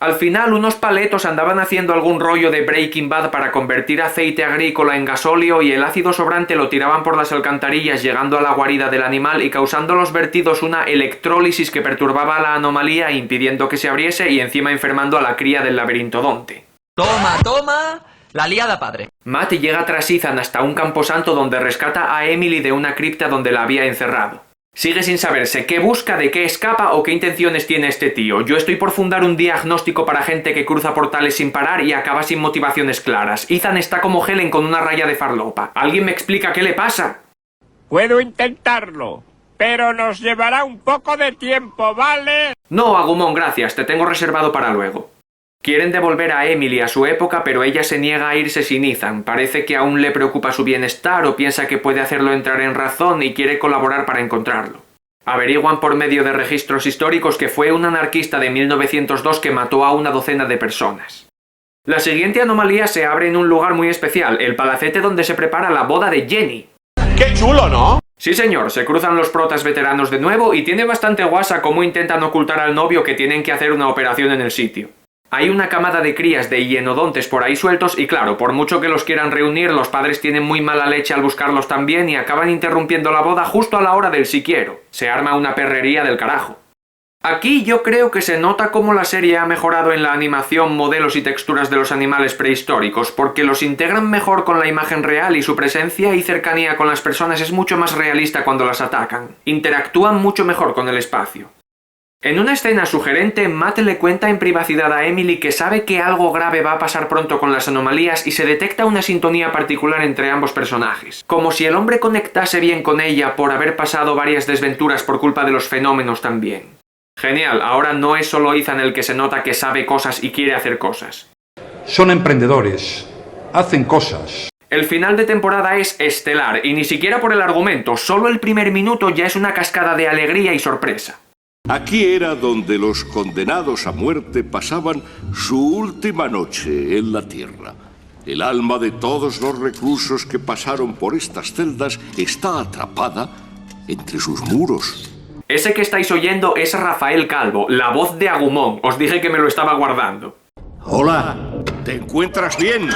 Al final, unos paletos andaban haciendo algún rollo de Breaking Bad para convertir aceite agrícola en gasóleo y el ácido sobrante lo tiraban por las alcantarillas llegando a la guarida del animal y causando a los vertidos una electrólisis que perturbaba a la anomalía impidiendo que se abriese y encima enfermando a la cría del labirintodonte. Toma, toma, la liada padre. Matt llega tras Ethan hasta un camposanto donde rescata a Emily de una cripta donde la había encerrado. Sigue sin saberse qué busca, de qué escapa o qué intenciones tiene este tío. Yo estoy por fundar un diagnóstico para gente que cruza portales sin parar y acaba sin motivaciones claras. Ethan está como Helen con una raya de farlopa. ¿Alguien me explica qué le pasa? Puedo intentarlo, pero nos llevará un poco de tiempo, ¿vale? No, Agumon, gracias, te tengo reservado para luego. Quieren devolver a Emily a su época, pero ella se niega a irse sin Ethan. Parece que aún le preocupa su bienestar o piensa que puede hacerlo entrar en razón y quiere colaborar para encontrarlo. Averiguan por medio de registros históricos que fue un anarquista de 1902 que mató a una docena de personas. La siguiente anomalía se abre en un lugar muy especial, el palacete donde se prepara la boda de Jenny. ¡Qué chulo!, ¿no? Sí señor, se cruzan los protas veteranos de nuevo y tiene bastante guasa cómo intentan ocultar al novio que tienen que hacer una operación en el sitio. Hay una camada de crías de hienodontes por ahí sueltos y claro, por mucho que los quieran reunir, los padres tienen muy mala leche al buscarlos también y acaban interrumpiendo la boda justo a la hora del sí quiero. Se arma una perrería del carajo. Aquí yo creo que se nota cómo la serie ha mejorado en la animación, modelos y texturas de los animales prehistóricos, porque los integran mejor con la imagen real y su presencia y cercanía con las personas es mucho más realista cuando las atacan. Interactúan mucho mejor con el espacio. En una escena sugerente, Matt le cuenta en privacidad a Emily que sabe que algo grave va a pasar pronto con las anomalías y se detecta una sintonía particular entre ambos personajes. Como si el hombre conectase bien con ella por haber pasado varias desventuras por culpa de los fenómenos también. Genial, ahora no es solo Ethan el que se nota que sabe cosas y quiere hacer cosas. Son emprendedores, hacen cosas. El final de temporada es estelar y ni siquiera por el argumento, solo el primer minuto ya es una cascada de alegría y sorpresa. Aquí era donde los condenados a muerte pasaban su última noche en la tierra. El alma de todos los reclusos que pasaron por estas celdas está atrapada entre sus muros. Ese que estáis oyendo es Rafael Calvo, la voz de Agumon. Os dije que me lo estaba guardando. Hola, ¿te encuentras bien?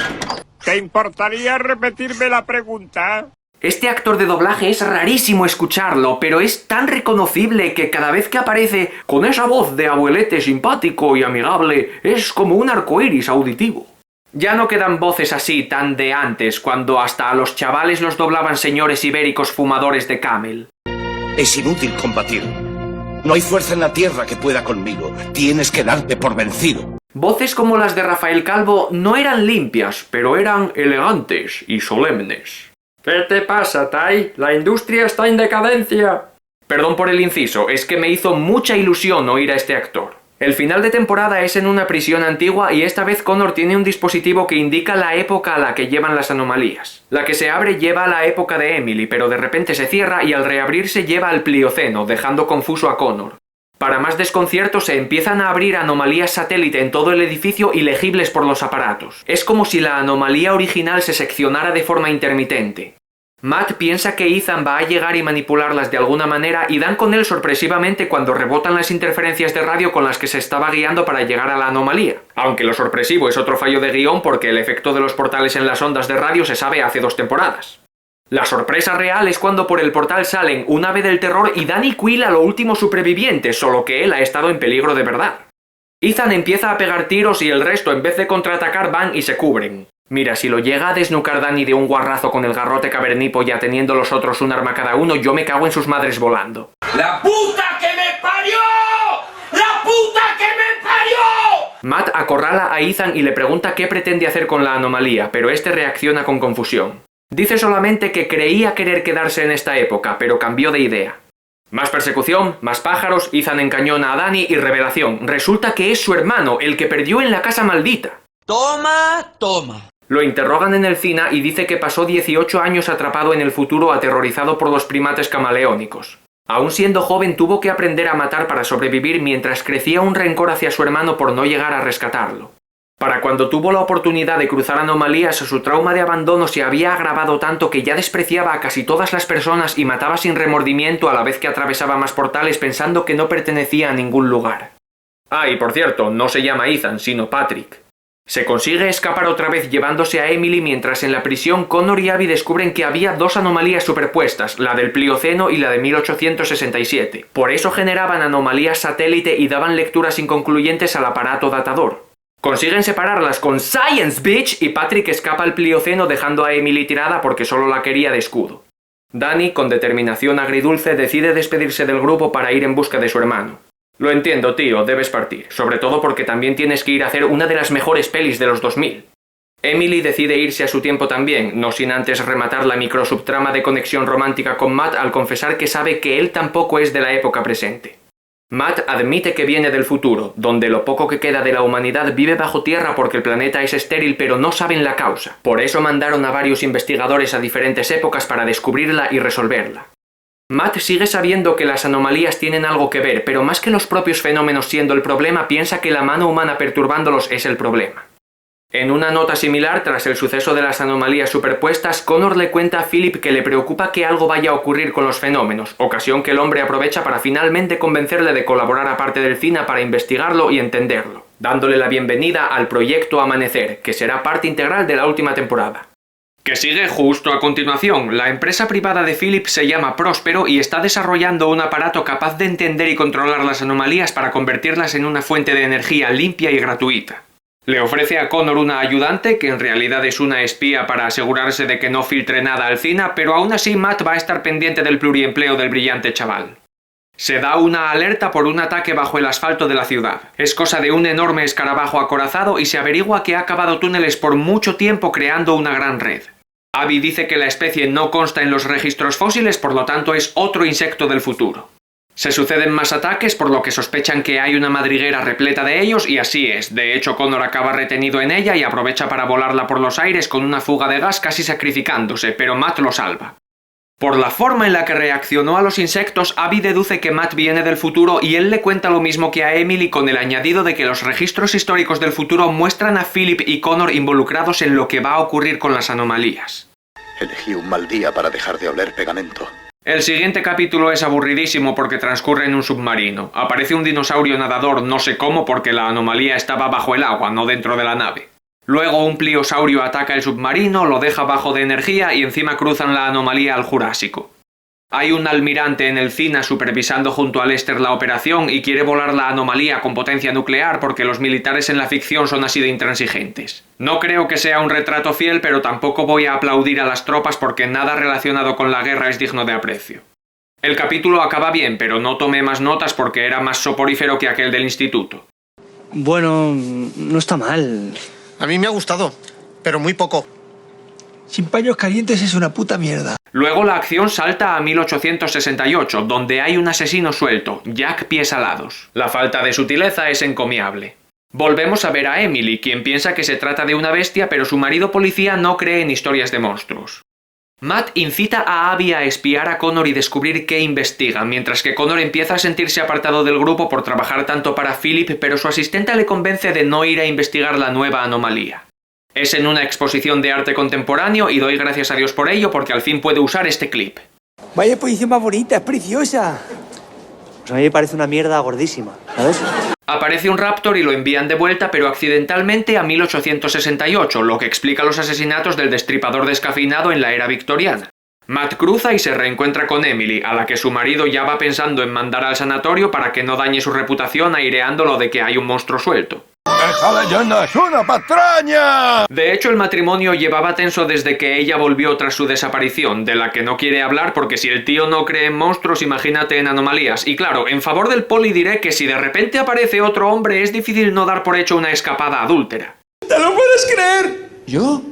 ¿Te importaría repetirme la pregunta? Este actor de doblaje es rarísimo escucharlo, pero es tan reconocible que cada vez que aparece con esa voz de abuelete simpático y amigable, es como un arcoíris auditivo. Ya no quedan voces así tan de antes, cuando hasta a los chavales los doblaban señores ibéricos fumadores de Camel. Es inútil combatir. No hay fuerza en la tierra que pueda conmigo. Tienes que darte por vencido. Voces como las de Rafael Calvo no eran limpias, pero eran elegantes y solemnes. ¿Qué te pasa, Tai? La industria está en decadencia. Perdón por el inciso, es que me hizo mucha ilusión oír a este actor. El final de temporada es en una prisión antigua y esta vez Connor tiene un dispositivo que indica la época a la que llevan las anomalías. La que se abre lleva a la época de Emily, pero de repente se cierra y al reabrirse lleva al Plioceno, dejando confuso a Connor. Para más desconcierto se empiezan a abrir anomalías satélite en todo el edificio y legibles por los aparatos. Es como si la anomalía original se seccionara de forma intermitente. Matt piensa que Ethan va a llegar y manipularlas de alguna manera y dan con él sorpresivamente cuando rebotan las interferencias de radio con las que se estaba guiando para llegar a la anomalía. Aunque lo sorpresivo es otro fallo de guión porque el efecto de los portales en las ondas de radio se sabe hace 2 temporadas. La sorpresa real es cuando por el portal salen un ave del terror y Danny Quill a lo último superviviente, solo que él ha estado en peligro de verdad. Ethan empieza a pegar tiros y el resto en vez de contraatacar van y se cubren. Mira, si lo llega a desnucar Danny de un guarrazo con el garrote cavernícola teniendo los otros un arma cada uno, yo me cago en sus madres volando. ¡La puta que me parió! ¡La puta que me parió! Matt acorrala a Ethan y le pregunta qué pretende hacer con la anomalía, pero este reacciona con confusión. Dice solamente que creía querer quedarse en esta época, pero cambió de idea. Más persecución, más pájaros, Ethan encañona a Danny y revelación. Resulta que es su hermano, el que perdió en la casa maldita. Toma, toma. Lo interrogan en el CINA y dice que pasó 18 años atrapado en el futuro aterrorizado por los primates camaleónicos. Aún siendo joven tuvo que aprender a matar para sobrevivir mientras crecía un rencor hacia su hermano por no llegar a rescatarlo. Para cuando tuvo la oportunidad de cruzar anomalías, su trauma de abandono se había agravado tanto que ya despreciaba a casi todas las personas y mataba sin remordimiento a la vez que atravesaba más portales pensando que no pertenecía a ningún lugar. Ah, y por cierto, no se llama Ethan, sino Patrick. Se consigue escapar otra vez llevándose a Emily mientras en la prisión Connor y Abby descubren que había dos anomalías superpuestas, la del Plioceno y la de 1867. Por eso generaban anomalías satélite y daban lecturas inconcluyentes al aparato datador. Consiguen separarlas con Science Bitch y Patrick escapa al Plioceno dejando a Emily tirada porque solo la quería de escudo. Danny, con determinación agridulce, decide despedirse del grupo para ir en busca de su hermano. Lo entiendo, tío, debes partir, sobre todo porque también tienes que ir a hacer una de las mejores pelis de los 2000. Emily decide irse a su tiempo también, no sin antes rematar la microsubtrama de conexión romántica con Matt al confesar que sabe que él tampoco es de la época presente. Matt admite que viene del futuro, donde lo poco que queda de la humanidad vive bajo tierra porque el planeta es estéril pero no saben la causa. Por eso mandaron a varios investigadores a diferentes épocas para descubrirla y resolverla. Matt sigue sabiendo que las anomalías tienen algo que ver, pero más que los propios fenómenos siendo el problema, piensa que la mano humana perturbándolos es el problema. En una nota similar, tras el suceso de las anomalías superpuestas, Connor le cuenta a Philip que le preocupa que algo vaya a ocurrir con los fenómenos, ocasión que el hombre aprovecha para finalmente convencerle de colaborar a parte del CINA para investigarlo y entenderlo, dándole la bienvenida al Proyecto Amanecer, que será parte integral de la última temporada. Que sigue justo a continuación. La empresa privada de Philip se llama Próspero y está desarrollando un aparato capaz de entender y controlar las anomalías para convertirlas en una fuente de energía limpia y gratuita. Le ofrece a Connor una ayudante, que en realidad es una espía para asegurarse de que no filtre nada al CINA, pero aún así Matt va a estar pendiente del pluriempleo del brillante chaval. Se da una alerta por un ataque bajo el asfalto de la ciudad. Es cosa de un enorme escarabajo acorazado y se averigua que ha cavado túneles por mucho tiempo creando una gran red. Abby dice que la especie no consta en los registros fósiles, por lo tanto es otro insecto del futuro. Se suceden más ataques, por lo que sospechan que hay una madriguera repleta de ellos, y así es. De hecho, Connor acaba retenido en ella y aprovecha para volarla por los aires con una fuga de gas casi sacrificándose, pero Matt lo salva. Por la forma en la que reaccionó a los insectos, Abby deduce que Matt viene del futuro y él le cuenta lo mismo que a Emily con el añadido de que los registros históricos del futuro muestran a Philip y Connor involucrados en lo que va a ocurrir con las anomalías. Elegí un mal día para dejar de oler pegamento. El siguiente capítulo es aburridísimo porque transcurre en un submarino. Aparece un dinosaurio nadador, no sé cómo, porque la anomalía estaba bajo el agua, no dentro de la nave. Luego un pliosaurio ataca el submarino, lo deja bajo de energía y encima cruzan la anomalía al Jurásico. Hay un almirante en el CINA supervisando junto a Lester la operación y quiere volar la anomalía con potencia nuclear porque los militares en la ficción son así de intransigentes. No creo que sea un retrato fiel, pero tampoco voy a aplaudir a las tropas porque nada relacionado con la guerra es digno de aprecio. El capítulo acaba bien, pero no tomé más notas porque era más soporífero que aquel del instituto. Bueno, no está mal. A mí me ha gustado, pero muy poco. Sin paños calientes es una puta mierda. Luego la acción salta a 1868, donde hay un asesino suelto, Jack Piesalados. La falta de sutileza es encomiable. Volvemos a ver a Emily, quien piensa que se trata de una bestia, pero su marido policía no cree en historias de monstruos. Matt incita a Abby a espiar a Connor y descubrir qué investiga, mientras que Connor empieza a sentirse apartado del grupo por trabajar tanto para Philip, pero su asistente le convence de no ir a investigar la nueva anomalía. Es en una exposición de arte contemporáneo y doy gracias a Dios por ello porque al fin puede usar este clip. Vaya posición más bonita, es preciosa. Pues a mí me parece una mierda gordísima, ¿sabes? Aparece un Raptor y lo envían de vuelta, pero accidentalmente a 1868, lo que explica los asesinatos del destripador descafeinado en la era victoriana. Matt cruza y se reencuentra con Emily, a la que su marido ya va pensando en mandar al sanatorio para que no dañe su reputación aireándolo de que hay un monstruo suelto. ¡Esa leyenda es una patraña! De hecho, el matrimonio llevaba tenso desde que ella volvió tras su desaparición, de la que no quiere hablar porque si el tío no cree en monstruos, imagínate en anomalías. Y claro, en favor del poli diré que si de repente aparece otro hombre, es difícil no dar por hecho una escapada adúltera. ¿Te lo puedes creer? ¿Yo?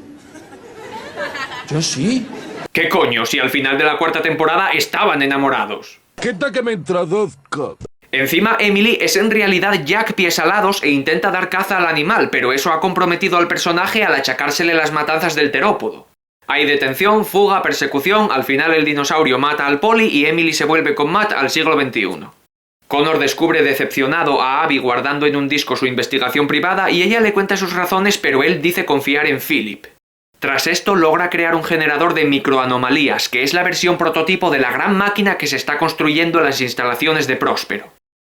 Yo sí. ¿Qué coño? Si al final de la cuarta temporada estaban enamorados. Quita que me introduzco. Encima, Emily es en realidad Jack Piesalados e intenta dar caza al animal, pero eso ha comprometido al personaje al achacársele las matanzas del terópodo. Hay detención, fuga, persecución, al final el dinosaurio mata al poli y Emily se vuelve con Matt al siglo XXI. Connor descubre decepcionado a Abby guardando en un disco su investigación privada y ella le cuenta sus razones, pero él dice confiar en Philip. Tras esto logra crear un generador de microanomalías, que es la versión prototipo de la gran máquina que se está construyendo en las instalaciones de Próspero.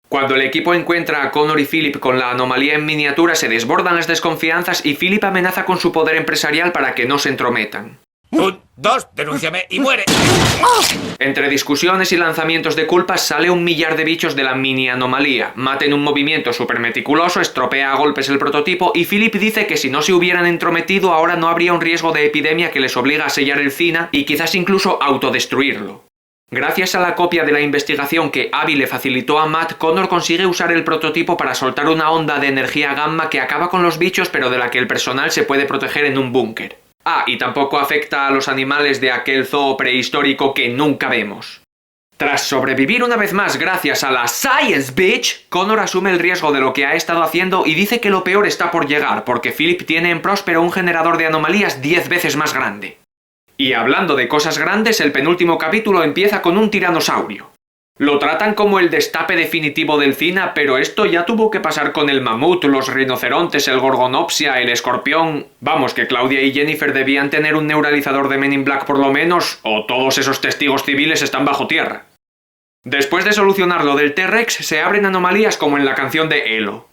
Cuando el equipo encuentra a Connor y Philip con la anomalía en miniatura, se desbordan las desconfianzas y Philip amenaza con su poder empresarial para que no se entrometan. 1, 2, denúnciame y muere. Entre discusiones y lanzamientos de culpas sale un millar de bichos de la mini anomalía. Matt en un movimiento súper meticuloso estropea a golpes el prototipo y Philip dice que si no se hubieran entrometido ahora no habría un riesgo de epidemia que les obliga a sellar el Cina y quizás incluso autodestruirlo. Gracias a la copia de la investigación que Abby le facilitó a Matt, Connor consigue usar el prototipo para soltar una onda de energía gamma que acaba con los bichos pero de la que el personal se puede proteger en un búnker. Ah, y tampoco afecta a los animales de aquel zoo prehistórico que nunca vemos. Tras sobrevivir una vez más gracias a la Science Bitch, Connor asume el riesgo de lo que ha estado haciendo y dice que lo peor está por llegar porque Philip tiene en Próspero un generador de anomalías 10 veces más grande. Y hablando de cosas grandes, el penúltimo capítulo empieza con un tiranosaurio. Lo tratan como el destape definitivo del Cina, pero esto ya tuvo que pasar con el mamut, los rinocerontes, el gorgonopsia, el escorpión... Vamos, que Claudia y Jennifer debían tener un neuralizador de Men in Black por lo menos, o todos esos testigos civiles están bajo tierra. Después de solucionar lo del T-Rex, se abren anomalías como en la canción de Elo.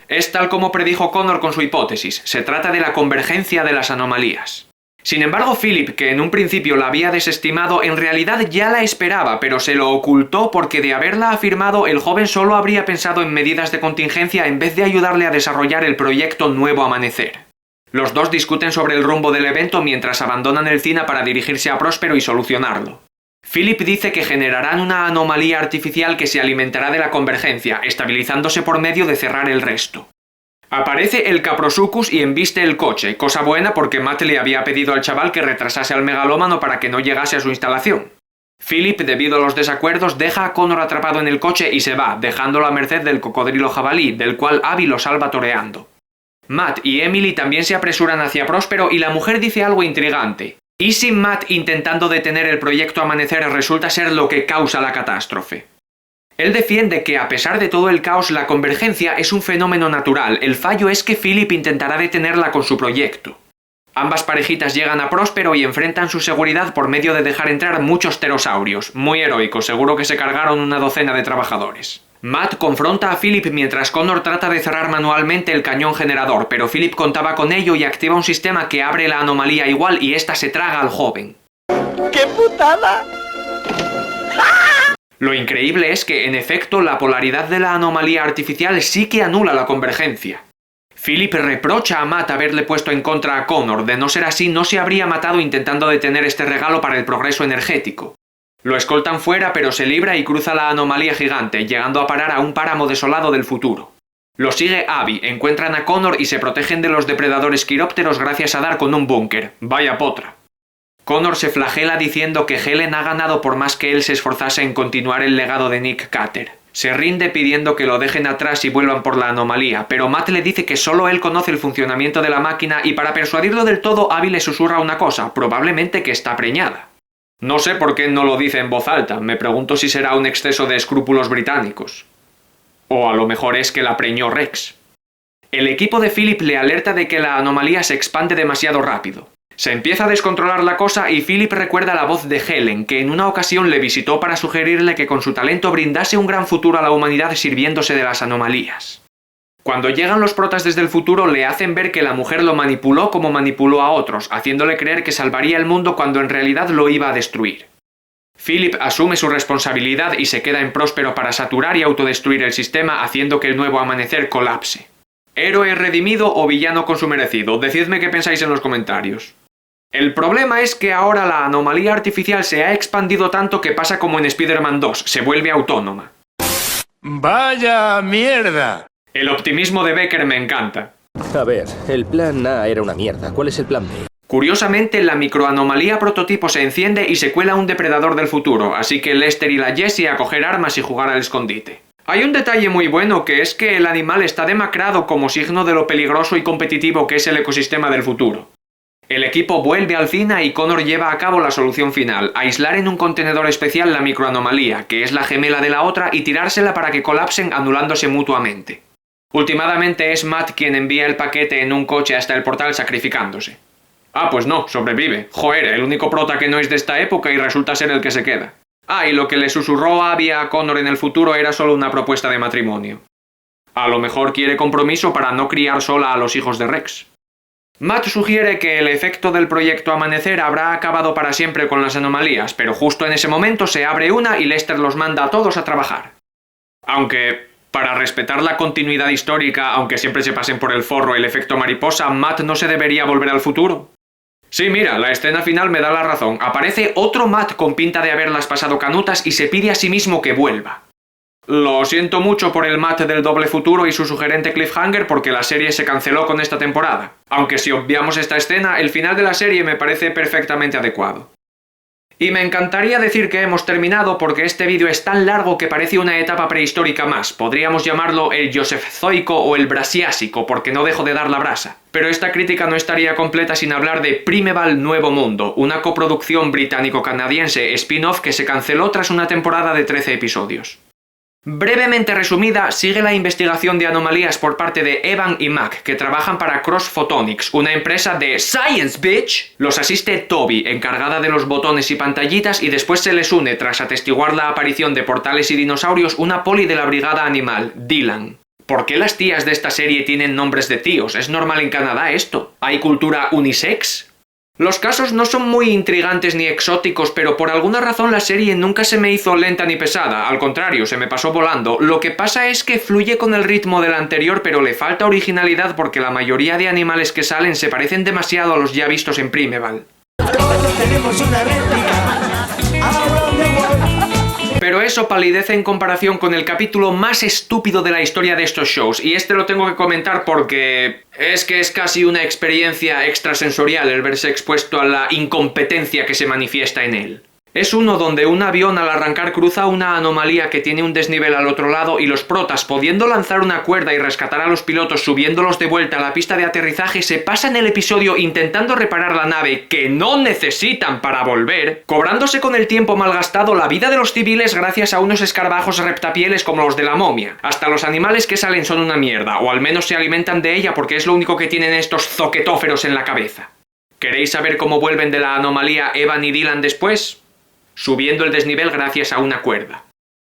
Es tal como predijo Connor con su hipótesis, se trata de la convergencia de las anomalías. Sin embargo, Philip, que en un principio la había desestimado, en realidad ya la esperaba, pero se lo ocultó porque de haberla afirmado, el joven solo habría pensado en medidas de contingencia en vez de ayudarle a desarrollar el proyecto Nuevo Amanecer. Los dos discuten sobre el rumbo del evento mientras abandonan el Cina para dirigirse a Próspero y solucionarlo. Philip dice que generarán una anomalía artificial que se alimentará de la convergencia, estabilizándose por medio de cerrar el resto. Aparece el Caprosuchus y embiste el coche, cosa buena porque Matt le había pedido al chaval que retrasase al megalómano para que no llegase a su instalación. Philip, debido a los desacuerdos, deja a Connor atrapado en el coche y se va, dejándolo a merced del cocodrilo jabalí, del cual Abby lo salva toreando. Matt y Emily también se apresuran hacia Próspero y la mujer dice algo intrigante. ¿Y si Matt intentando detener el proyecto Amanecer resulta ser lo que causa la catástrofe? Él defiende que a pesar de todo el caos la convergencia es un fenómeno natural, el fallo es que Philip intentará detenerla con su proyecto. Ambas parejitas llegan a Próspero y enfrentan su seguridad por medio de dejar entrar muchos pterosaurios, muy heroicos, seguro que se cargaron una docena de trabajadores. Matt confronta a Philip mientras Connor trata de cerrar manualmente el cañón generador, pero Philip contaba con ello y activa un sistema que abre la anomalía igual y esta se traga al joven. ¡Qué putada! Lo increíble es que, en efecto, la polaridad de la anomalía artificial sí que anula la convergencia. Philip reprocha a Matt haberle puesto en contra a Connor, de no ser así no se habría matado intentando detener este regalo para el progreso energético. Lo escoltan fuera pero se libra y cruza la anomalía gigante, llegando a parar a un páramo desolado del futuro. Lo sigue Abby, encuentran a Connor y se protegen de los depredadores quirópteros gracias a dar con un búnker. Vaya potra. Connor se flagela diciendo que Helen ha ganado por más que él se esforzase en continuar el legado de Nick Carter. Se rinde pidiendo que lo dejen atrás y vuelvan por la anomalía, pero Matt le dice que solo él conoce el funcionamiento de la máquina y para persuadirlo del todo, Abby le susurra una cosa, probablemente que está preñada. No sé por qué no lo dice en voz alta, me pregunto si será un exceso de escrúpulos británicos. O a lo mejor es que la preñó Rex. El equipo de Philip le alerta de que la anomalía se expande demasiado rápido. Se empieza a descontrolar la cosa y Philip recuerda la voz de Helen, que en una ocasión le visitó para sugerirle que con su talento brindase un gran futuro a la humanidad sirviéndose de las anomalías. Cuando llegan los protas desde el futuro le hacen ver que la mujer lo manipuló como manipuló a otros, haciéndole creer que salvaría el mundo cuando en realidad lo iba a destruir. Philip asume su responsabilidad y se queda en Próspero para saturar y autodestruir el sistema, haciendo que el Nuevo Amanecer colapse. ¿Héroe redimido o villano con su merecido? Decidme qué pensáis en los comentarios. El problema es que ahora la anomalía artificial se ha expandido tanto que pasa como en Spider-Man 2, se vuelve autónoma. ¡Vaya mierda! El optimismo de Becker me encanta. A ver, el plan A era una mierda. ¿Cuál es el plan B? Curiosamente, la microanomalía prototipo se enciende y se cuela un depredador del futuro, así que Lester y la Jessie a coger armas y jugar al escondite. Hay un detalle muy bueno que es que el animal está demacrado como signo de lo peligroso y competitivo que es el ecosistema del futuro. El equipo vuelve al Cina y Connor lleva a cabo la solución final, aislar en un contenedor especial la microanomalía, que es la gemela de la otra, y tirársela para que colapsen anulándose mutuamente. Últimamente es Matt quien envía el paquete en un coche hasta el portal sacrificándose. Ah, pues no, sobrevive. Joder, el único prota que no es de esta época y resulta ser el que se queda. Ah, y lo que le susurró Abby a Connor en el futuro era solo una propuesta de matrimonio. A lo mejor quiere compromiso para no criar sola a los hijos de Rex. Matt sugiere que el efecto del proyecto Amanecer habrá acabado para siempre con las anomalías, pero justo en ese momento se abre una y Lester los manda a todos a trabajar. Aunque, para respetar la continuidad histórica, aunque siempre se pasen por el forro el efecto mariposa, Matt no se debería volver al futuro. Sí, mira, la escena final me da la razón. Aparece otro Matt con pinta de haberlas pasado canutas y se pide a sí mismo que vuelva. Lo siento mucho por el Matt del doble futuro y su sugerente cliffhanger porque la serie se canceló con esta temporada. Aunque si obviamos esta escena, el final de la serie me parece perfectamente adecuado. Y me encantaría decir que hemos terminado porque este vídeo es tan largo que parece una etapa prehistórica más. Podríamos llamarlo el Josezoico o el Brasiásico porque no dejo de dar la brasa. Pero esta crítica no estaría completa sin hablar de Primeval Nuevo Mundo, una coproducción británico-canadiense spin-off que se canceló tras una temporada de 13 episodios. Brevemente resumida, sigue la investigación de anomalías por parte de Evan y Mac, que trabajan para Cross Photonics, una empresa de Science Bitch. Los asiste Toby, encargada de los botones y pantallitas, y después se les une, tras atestiguar la aparición de portales y dinosaurios, una poli de la brigada animal, Dylan. ¿Por qué las tías de esta serie tienen nombres de tíos? ¿Es normal en Canadá esto? ¿Hay cultura unisex? Los casos no son muy intrigantes ni exóticos, pero por alguna razón la serie nunca se me hizo lenta ni pesada, al contrario, se me pasó volando. Lo que pasa es que fluye con el ritmo de la anterior, pero le falta originalidad porque la mayoría de animales que salen se parecen demasiado a los ya vistos en Primeval. Todos tenemos una réplica. Around the world. Pero eso palidece en comparación con el capítulo más estúpido de la historia de estos shows, y este lo tengo que comentar porque es que es casi una experiencia extrasensorial el verse expuesto a la incompetencia que se manifiesta en él. Es uno donde un avión al arrancar cruza una anomalía que tiene un desnivel al otro lado y los protas, pudiendo lanzar una cuerda y rescatar a los pilotos subiéndolos de vuelta a la pista de aterrizaje, se pasan el episodio intentando reparar la nave que no necesitan para volver, cobrándose con el tiempo malgastado la vida de los civiles gracias a unos escarabajos reptapieles como los de la momia. Hasta los animales que salen son una mierda, o al menos se alimentan de ella porque es lo único que tienen estos zoquetóferos en la cabeza. ¿Queréis saber cómo vuelven de la anomalía Evan y Dylan después? Subiendo el desnivel gracias a una cuerda.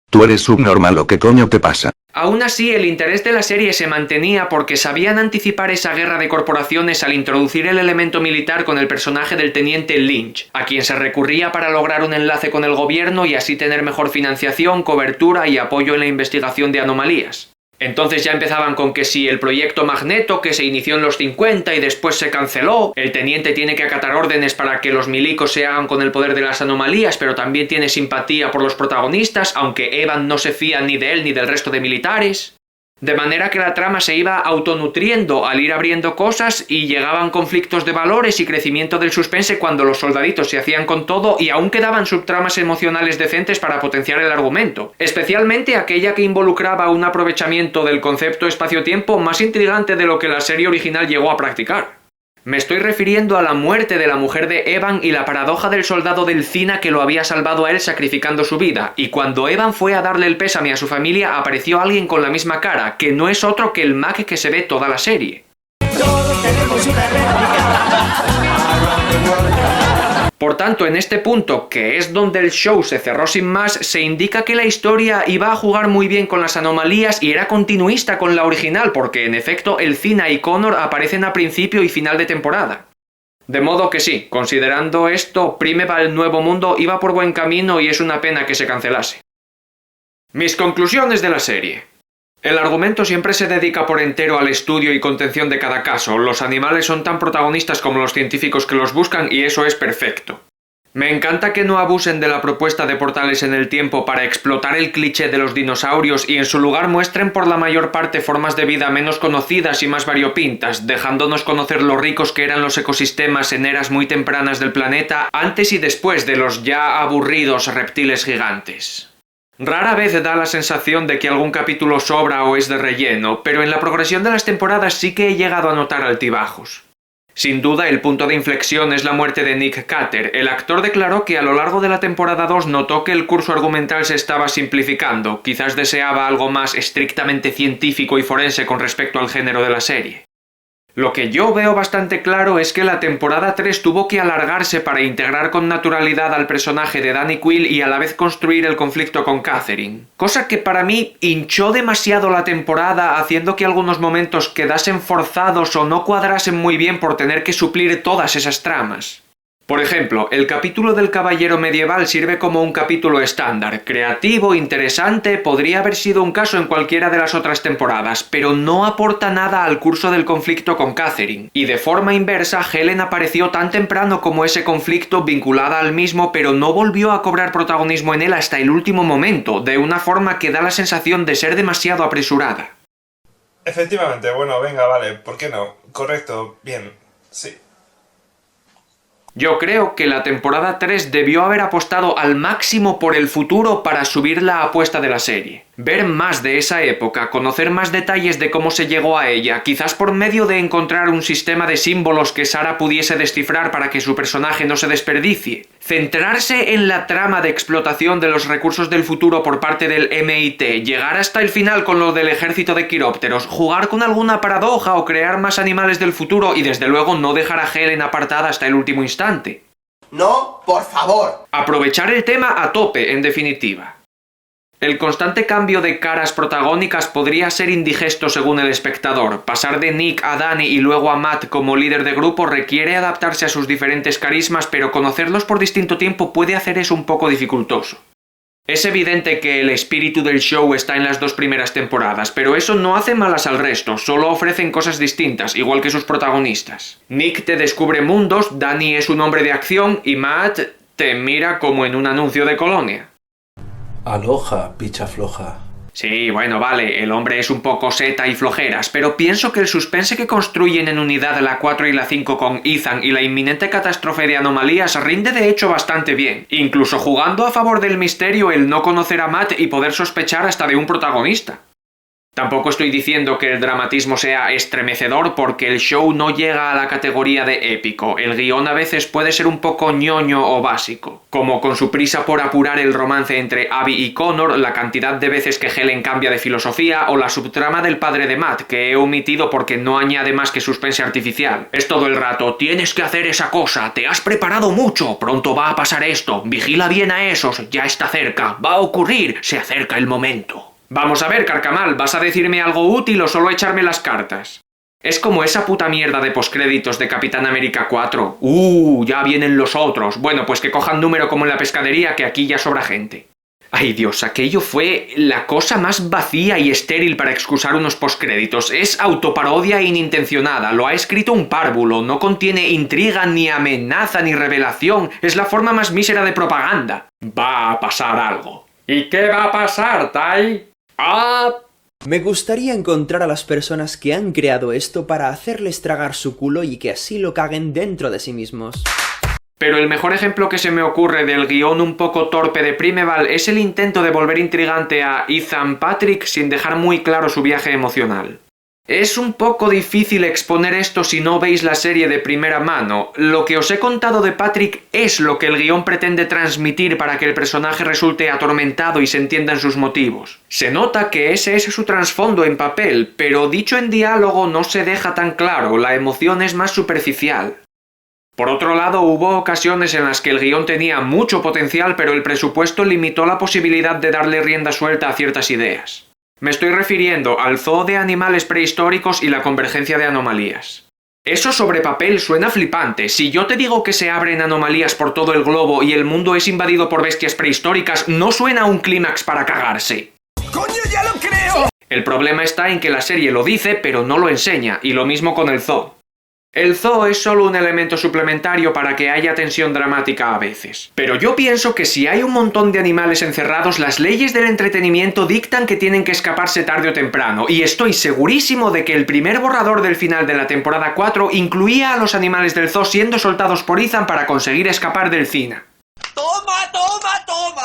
Tú eres subnormal, ¿o qué coño te pasa? Aún así, el interés de la serie se mantenía porque sabían anticipar esa guerra de corporaciones al introducir el elemento militar con el personaje del teniente Lynch, a quien se recurría para lograr un enlace con el gobierno y así tener mejor financiación, cobertura y apoyo en la investigación de anomalías. Entonces ya empezaban con que si el proyecto Magneto, que se inició en los 50 y después se canceló, el teniente tiene que acatar órdenes para que los milicos se hagan con el poder de las anomalías, pero también tiene simpatía por los protagonistas, aunque Evan no se fía ni de él ni del resto de militares. De manera que la trama se iba autonutriendo al ir abriendo cosas y llegaban conflictos de valores y crecimiento del suspense cuando los soldaditos se hacían con todo y aún quedaban subtramas emocionales decentes para potenciar el argumento, especialmente aquella que involucraba un aprovechamiento del concepto espacio-tiempo más intrigante de lo que la serie original llegó a practicar. Me estoy refiriendo a la muerte de la mujer de Evan y la paradoja del soldado del Cina que lo había salvado a él sacrificando su vida, y cuando Evan fue a darle el pésame a su familia apareció alguien con la misma cara, que no es otro que el Mac que se ve toda la serie. Todos tenemos una réplica. Por tanto, en este punto, que es donde el show se cerró sin más, se indica que la historia iba a jugar muy bien con las anomalías y era continuista con la original, porque en efecto el Cina y Connor aparecen a principio y final de temporada. De modo que sí, considerando esto, Primeval Nuevo Mundo iba por buen camino y es una pena que se cancelase. Mis conclusiones de la serie. El argumento siempre se dedica por entero al estudio y contención de cada caso, los animales son tan protagonistas como los científicos que los buscan y eso es perfecto. Me encanta que no abusen de la propuesta de portales en el tiempo para explotar el cliché de los dinosaurios y en su lugar muestren por la mayor parte formas de vida menos conocidas y más variopintas, dejándonos conocer lo ricos que eran los ecosistemas en eras muy tempranas del planeta antes y después de los ya aburridos reptiles gigantes. Rara vez da la sensación de que algún capítulo sobra o es de relleno, pero en la progresión de las temporadas sí que he llegado a notar altibajos. Sin duda, el punto de inflexión es la muerte de Nick Carter. El actor declaró que a lo largo de la temporada 2 notó que el curso argumental se estaba simplificando, quizás deseaba algo más estrictamente científico y forense con respecto al género de la serie. Lo que yo veo bastante claro es que la temporada 3 tuvo que alargarse para integrar con naturalidad al personaje de Danny Quill y a la vez construir el conflicto con Catherine. Cosa que para mí hinchó demasiado la temporada, haciendo que algunos momentos quedasen forzados o no cuadrasen muy bien por tener que suplir todas esas tramas. Por ejemplo, el capítulo del Caballero Medieval sirve como un capítulo estándar, creativo, interesante, podría haber sido un caso en cualquiera de las otras temporadas, pero no aporta nada al curso del conflicto con Catherine. Y de forma inversa, Helen apareció tan temprano como ese conflicto vinculada al mismo, pero no volvió a cobrar protagonismo en él hasta el último momento, de una forma que da la sensación de ser demasiado apresurada. Efectivamente, bueno, venga, vale, ¿por qué no? Correcto, bien, sí. Yo creo que la temporada 3 debió haber apostado al máximo por el futuro para subir la apuesta de la serie. Ver más de esa época, conocer más detalles de cómo se llegó a ella, quizás por medio de encontrar un sistema de símbolos que Sarah pudiese descifrar para que su personaje no se desperdicie. Centrarse en la trama de explotación de los recursos del futuro por parte del MIT, llegar hasta el final con lo del ejército de quirópteros, jugar con alguna paradoja o crear más animales del futuro y desde luego no dejar a Helen apartada hasta el último instante. No, por favor. Aprovechar el tema a tope, en definitiva. El constante cambio de caras protagónicas podría ser indigesto según el espectador. Pasar de Nick a Danny y luego a Matt como líder de grupo requiere adaptarse a sus diferentes carismas, pero conocerlos por distinto tiempo puede hacer eso un poco dificultoso. Es evidente que el espíritu del show está en las dos primeras temporadas, pero eso no hace malas al resto, solo ofrecen cosas distintas, igual que sus protagonistas. Nick te descubre mundos, Danny es un hombre de acción y Matt te mira como en un anuncio de colonia. Aloha, picha floja. Sí, bueno, vale, el hombre es un poco seta y flojeras, pero pienso que el suspense que construyen en unidad la 4 y la 5 con Ethan y la inminente catástrofe de anomalías rinde de hecho bastante bien, incluso jugando a favor del misterio el no conocer a Matt y poder sospechar hasta de un protagonista. Tampoco estoy diciendo que el dramatismo sea estremecedor porque el show no llega a la categoría de épico, el guión a veces puede ser un poco ñoño o básico, como con su prisa por apurar el romance entre Abby y Connor, la cantidad de veces que Helen cambia de filosofía o la subtrama del padre de Matt, que he omitido porque no añade más que suspense artificial. Es todo el rato, tienes que hacer esa cosa, te has preparado mucho, pronto va a pasar esto, vigila bien a esos, ya está cerca, va a ocurrir, se acerca el momento. Vamos a ver, Carcamal, ¿vas a decirme algo útil o solo echarme las cartas? Es como esa puta mierda de postcréditos de Capitán América 4. Ya vienen los otros. Bueno, pues que cojan número como en la pescadería, que aquí ya sobra gente. Ay Dios, aquello fue la cosa más vacía y estéril para excusar unos postcréditos. Es autoparodia inintencionada, lo ha escrito un párvulo, no contiene intriga, ni amenaza, ni revelación. Es la forma más mísera de propaganda. Va a pasar algo. ¿Y qué va a pasar, Tai? Me gustaría encontrar a las personas que han creado esto para hacerles tragar su culo y que así lo caguen dentro de sí mismos. Pero el mejor ejemplo que se me ocurre del guión un poco torpe de Primeval es el intento de volver intrigante a Ethan Patrick sin dejar muy claro su viaje emocional. Es un poco difícil exponer esto si no veis la serie de primera mano. Lo que os he contado de Patrick es lo que el guión pretende transmitir para que el personaje resulte atormentado y se entiendan sus motivos. Se nota que ese es su trasfondo en papel, pero dicho en diálogo no se deja tan claro, la emoción es más superficial. Por otro lado, hubo ocasiones en las que el guión tenía mucho potencial, pero el presupuesto limitó la posibilidad de darle rienda suelta a ciertas ideas. Me estoy refiriendo al zoo de animales prehistóricos y la convergencia de anomalías. Eso sobre papel suena flipante. Si yo te digo que se abren anomalías por todo el globo y el mundo es invadido por bestias prehistóricas, no suena un clímax para cagarse. ¡Coño, ya lo creo! El problema está en que la serie lo dice, pero no lo enseña, y lo mismo con el zoo. El zoo es solo un elemento suplementario para que haya tensión dramática a veces. Pero yo pienso que si hay un montón de animales encerrados, las leyes del entretenimiento dictan que tienen que escaparse tarde o temprano, y estoy segurísimo de que el primer borrador del final de la temporada 4 incluía a los animales del zoo siendo soltados por Ethan para conseguir escapar del Cina. ¡Toma, toma, toma!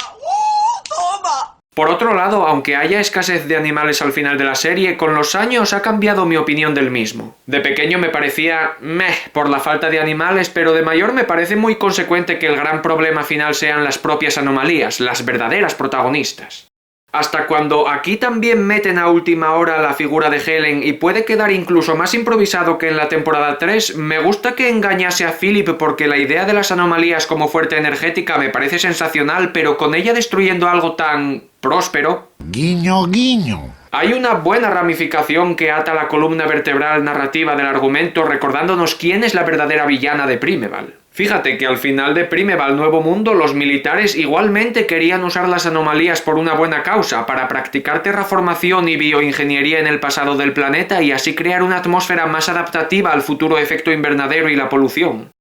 ¡Toma! Por otro lado, aunque haya escasez de animales al final de la serie, con los años ha cambiado mi opinión del mismo. De pequeño me parecía meh por la falta de animales, pero de mayor me parece muy consecuente que el gran problema final sean las propias anomalías, las verdaderas protagonistas. Hasta cuando aquí también meten a última hora la figura de Helen y puede quedar incluso más improvisado que en la temporada 3, me gusta que engañase a Philip porque la idea de las anomalías como fuente energética me parece sensacional, pero con ella destruyendo algo tan próspero... Guiño, guiño. Hay una buena ramificación que ata la columna vertebral narrativa del argumento recordándonos quién es la verdadera villana de Primeval. Fíjate que al final de Primeval Nuevo Mundo los militares igualmente querían usar las anomalías por una buena causa, para practicar terraformación y bioingeniería en el pasado del planeta y así crear una atmósfera más adaptativa al futuro efecto invernadero y la polución.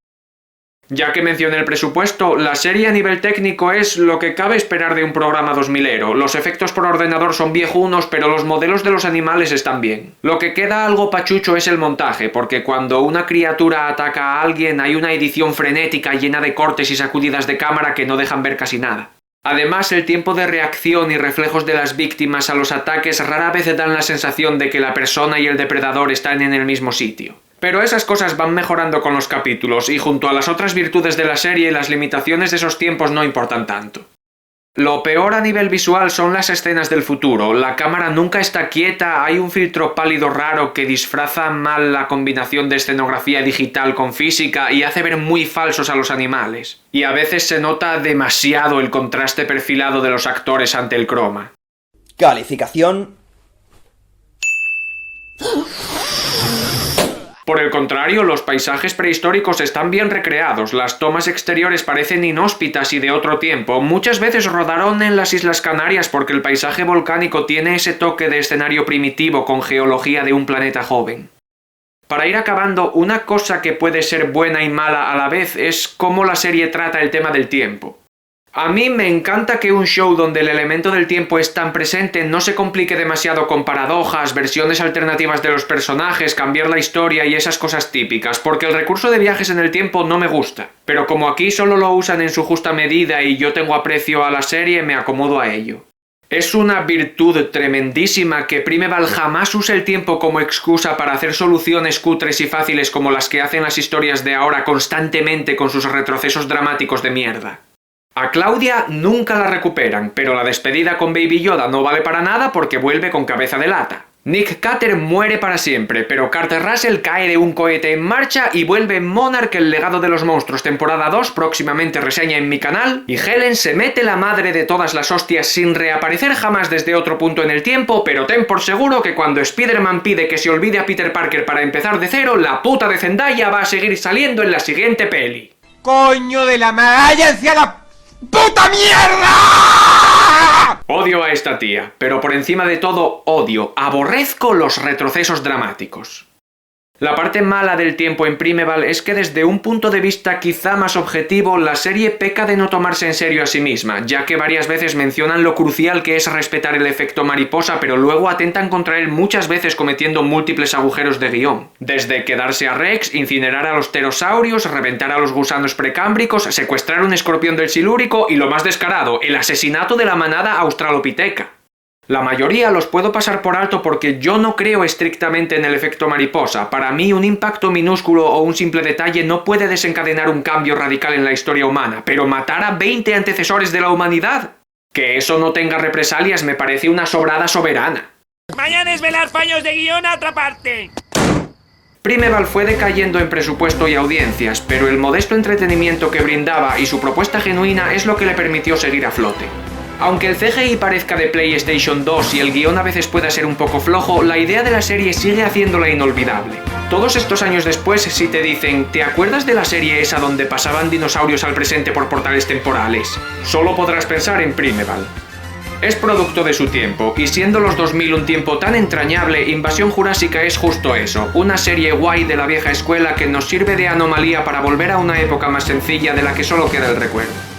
Ya que mencioné el presupuesto, la serie a nivel técnico es lo que cabe esperar de un programa 2000ero. Los efectos por ordenador son viejunos, pero los modelos de los animales están bien. Lo que queda algo pachucho es el montaje, porque cuando una criatura ataca a alguien hay una edición frenética llena de cortes y sacudidas de cámara que no dejan ver casi nada. Además, el tiempo de reacción y reflejos de las víctimas a los ataques rara vez dan la sensación de que la persona y el depredador están en el mismo sitio. Pero esas cosas van mejorando con los capítulos y junto a las otras virtudes de la serie, las limitaciones de esos tiempos no importan tanto. Lo peor a nivel visual son las escenas del futuro. La cámara nunca está quieta, hay un filtro pálido raro que disfraza mal la combinación de escenografía digital con física y hace ver muy falsos a los animales. Y a veces se nota demasiado el contraste perfilado de los actores ante el croma. Calificación... Por el contrario, los paisajes prehistóricos están bien recreados, las tomas exteriores parecen inhóspitas y de otro tiempo. Muchas veces rodaron en las Islas Canarias porque el paisaje volcánico tiene ese toque de escenario primitivo con geología de un planeta joven. Para ir acabando, una cosa que puede ser buena y mala a la vez es cómo la serie trata el tema del tiempo. A mí me encanta que un show donde el elemento del tiempo es tan presente no se complique demasiado con paradojas, versiones alternativas de los personajes, cambiar la historia y esas cosas típicas, porque el recurso de viajes en el tiempo no me gusta. Pero como aquí solo lo usan en su justa medida y yo tengo aprecio a la serie, me acomodo a ello. Es una virtud tremendísima que Primeval jamás use el tiempo como excusa para hacer soluciones cutres y fáciles como las que hacen las historias de ahora constantemente con sus retrocesos dramáticos de mierda. A Claudia nunca la recuperan, pero la despedida con Baby Yoda no vale para nada porque vuelve con cabeza de lata. Nick Carter muere para siempre, pero Carter Russell cae de un cohete en marcha y vuelve Monarch, el legado de los monstruos, temporada 2, próximamente reseña en mi canal, y Helen se mete la madre de todas las hostias sin reaparecer jamás desde otro punto en el tiempo, pero ten por seguro que cuando Spider-Man pide que se olvide a Peter Parker para empezar de cero, la puta de Zendaya va a seguir saliendo en la siguiente peli. ¡Coño de la madre hacia la ¡puta mierda! Odio a esta tía, pero por encima de todo aborrezco los retrocesos dramáticos. La parte mala del tiempo en Primeval es que desde un punto de vista quizá más objetivo, la serie peca de no tomarse en serio a sí misma, ya que varias veces mencionan lo crucial que es respetar el efecto mariposa, pero luego atentan contra él muchas veces cometiendo múltiples agujeros de guión. Desde quedarse a Rex, incinerar a los pterosaurios, reventar a los gusanos precámbricos, secuestrar un escorpión del silúrico y lo más descarado, el asesinato de la manada australopiteca. La mayoría los puedo pasar por alto porque yo no creo estrictamente en el efecto mariposa. Para mí un impacto minúsculo o un simple detalle no puede desencadenar un cambio radical en la historia humana, pero matar a 20 antecesores de la humanidad, que eso no tenga represalias me parece una sobrada soberana. Mañana es velar fallos de guión a otra parte. Primeval fue decayendo en presupuesto y audiencias, pero el modesto entretenimiento que brindaba y su propuesta genuina es lo que le permitió seguir a flote. Aunque el CGI parezca de PlayStation 2 y el guión a veces pueda ser un poco flojo, la idea de la serie sigue haciéndola inolvidable. Todos estos años después, si te dicen ¿te acuerdas de la serie esa donde pasaban dinosaurios al presente por portales temporales?, solo podrás pensar en Primeval. Es producto de su tiempo, y siendo los 2000 un tiempo tan entrañable, Invasión Jurásica es justo eso, una serie guay de la vieja escuela que nos sirve de anomalía para volver a una época más sencilla de la que solo queda el recuerdo.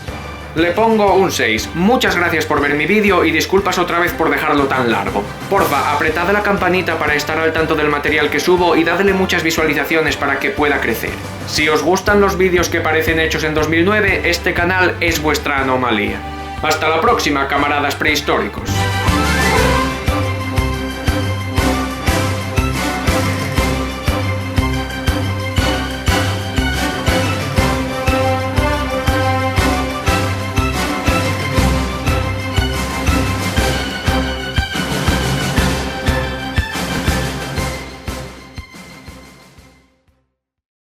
Le pongo un 6. Muchas gracias por ver mi vídeo y disculpas otra vez por dejarlo tan largo. Porfa, apretad la campanita para estar al tanto del material que subo y dadle muchas visualizaciones para que pueda crecer. Si os gustan los vídeos que parecen hechos en 2009, este canal es vuestra anomalía. Hasta la próxima, camaradas prehistóricos.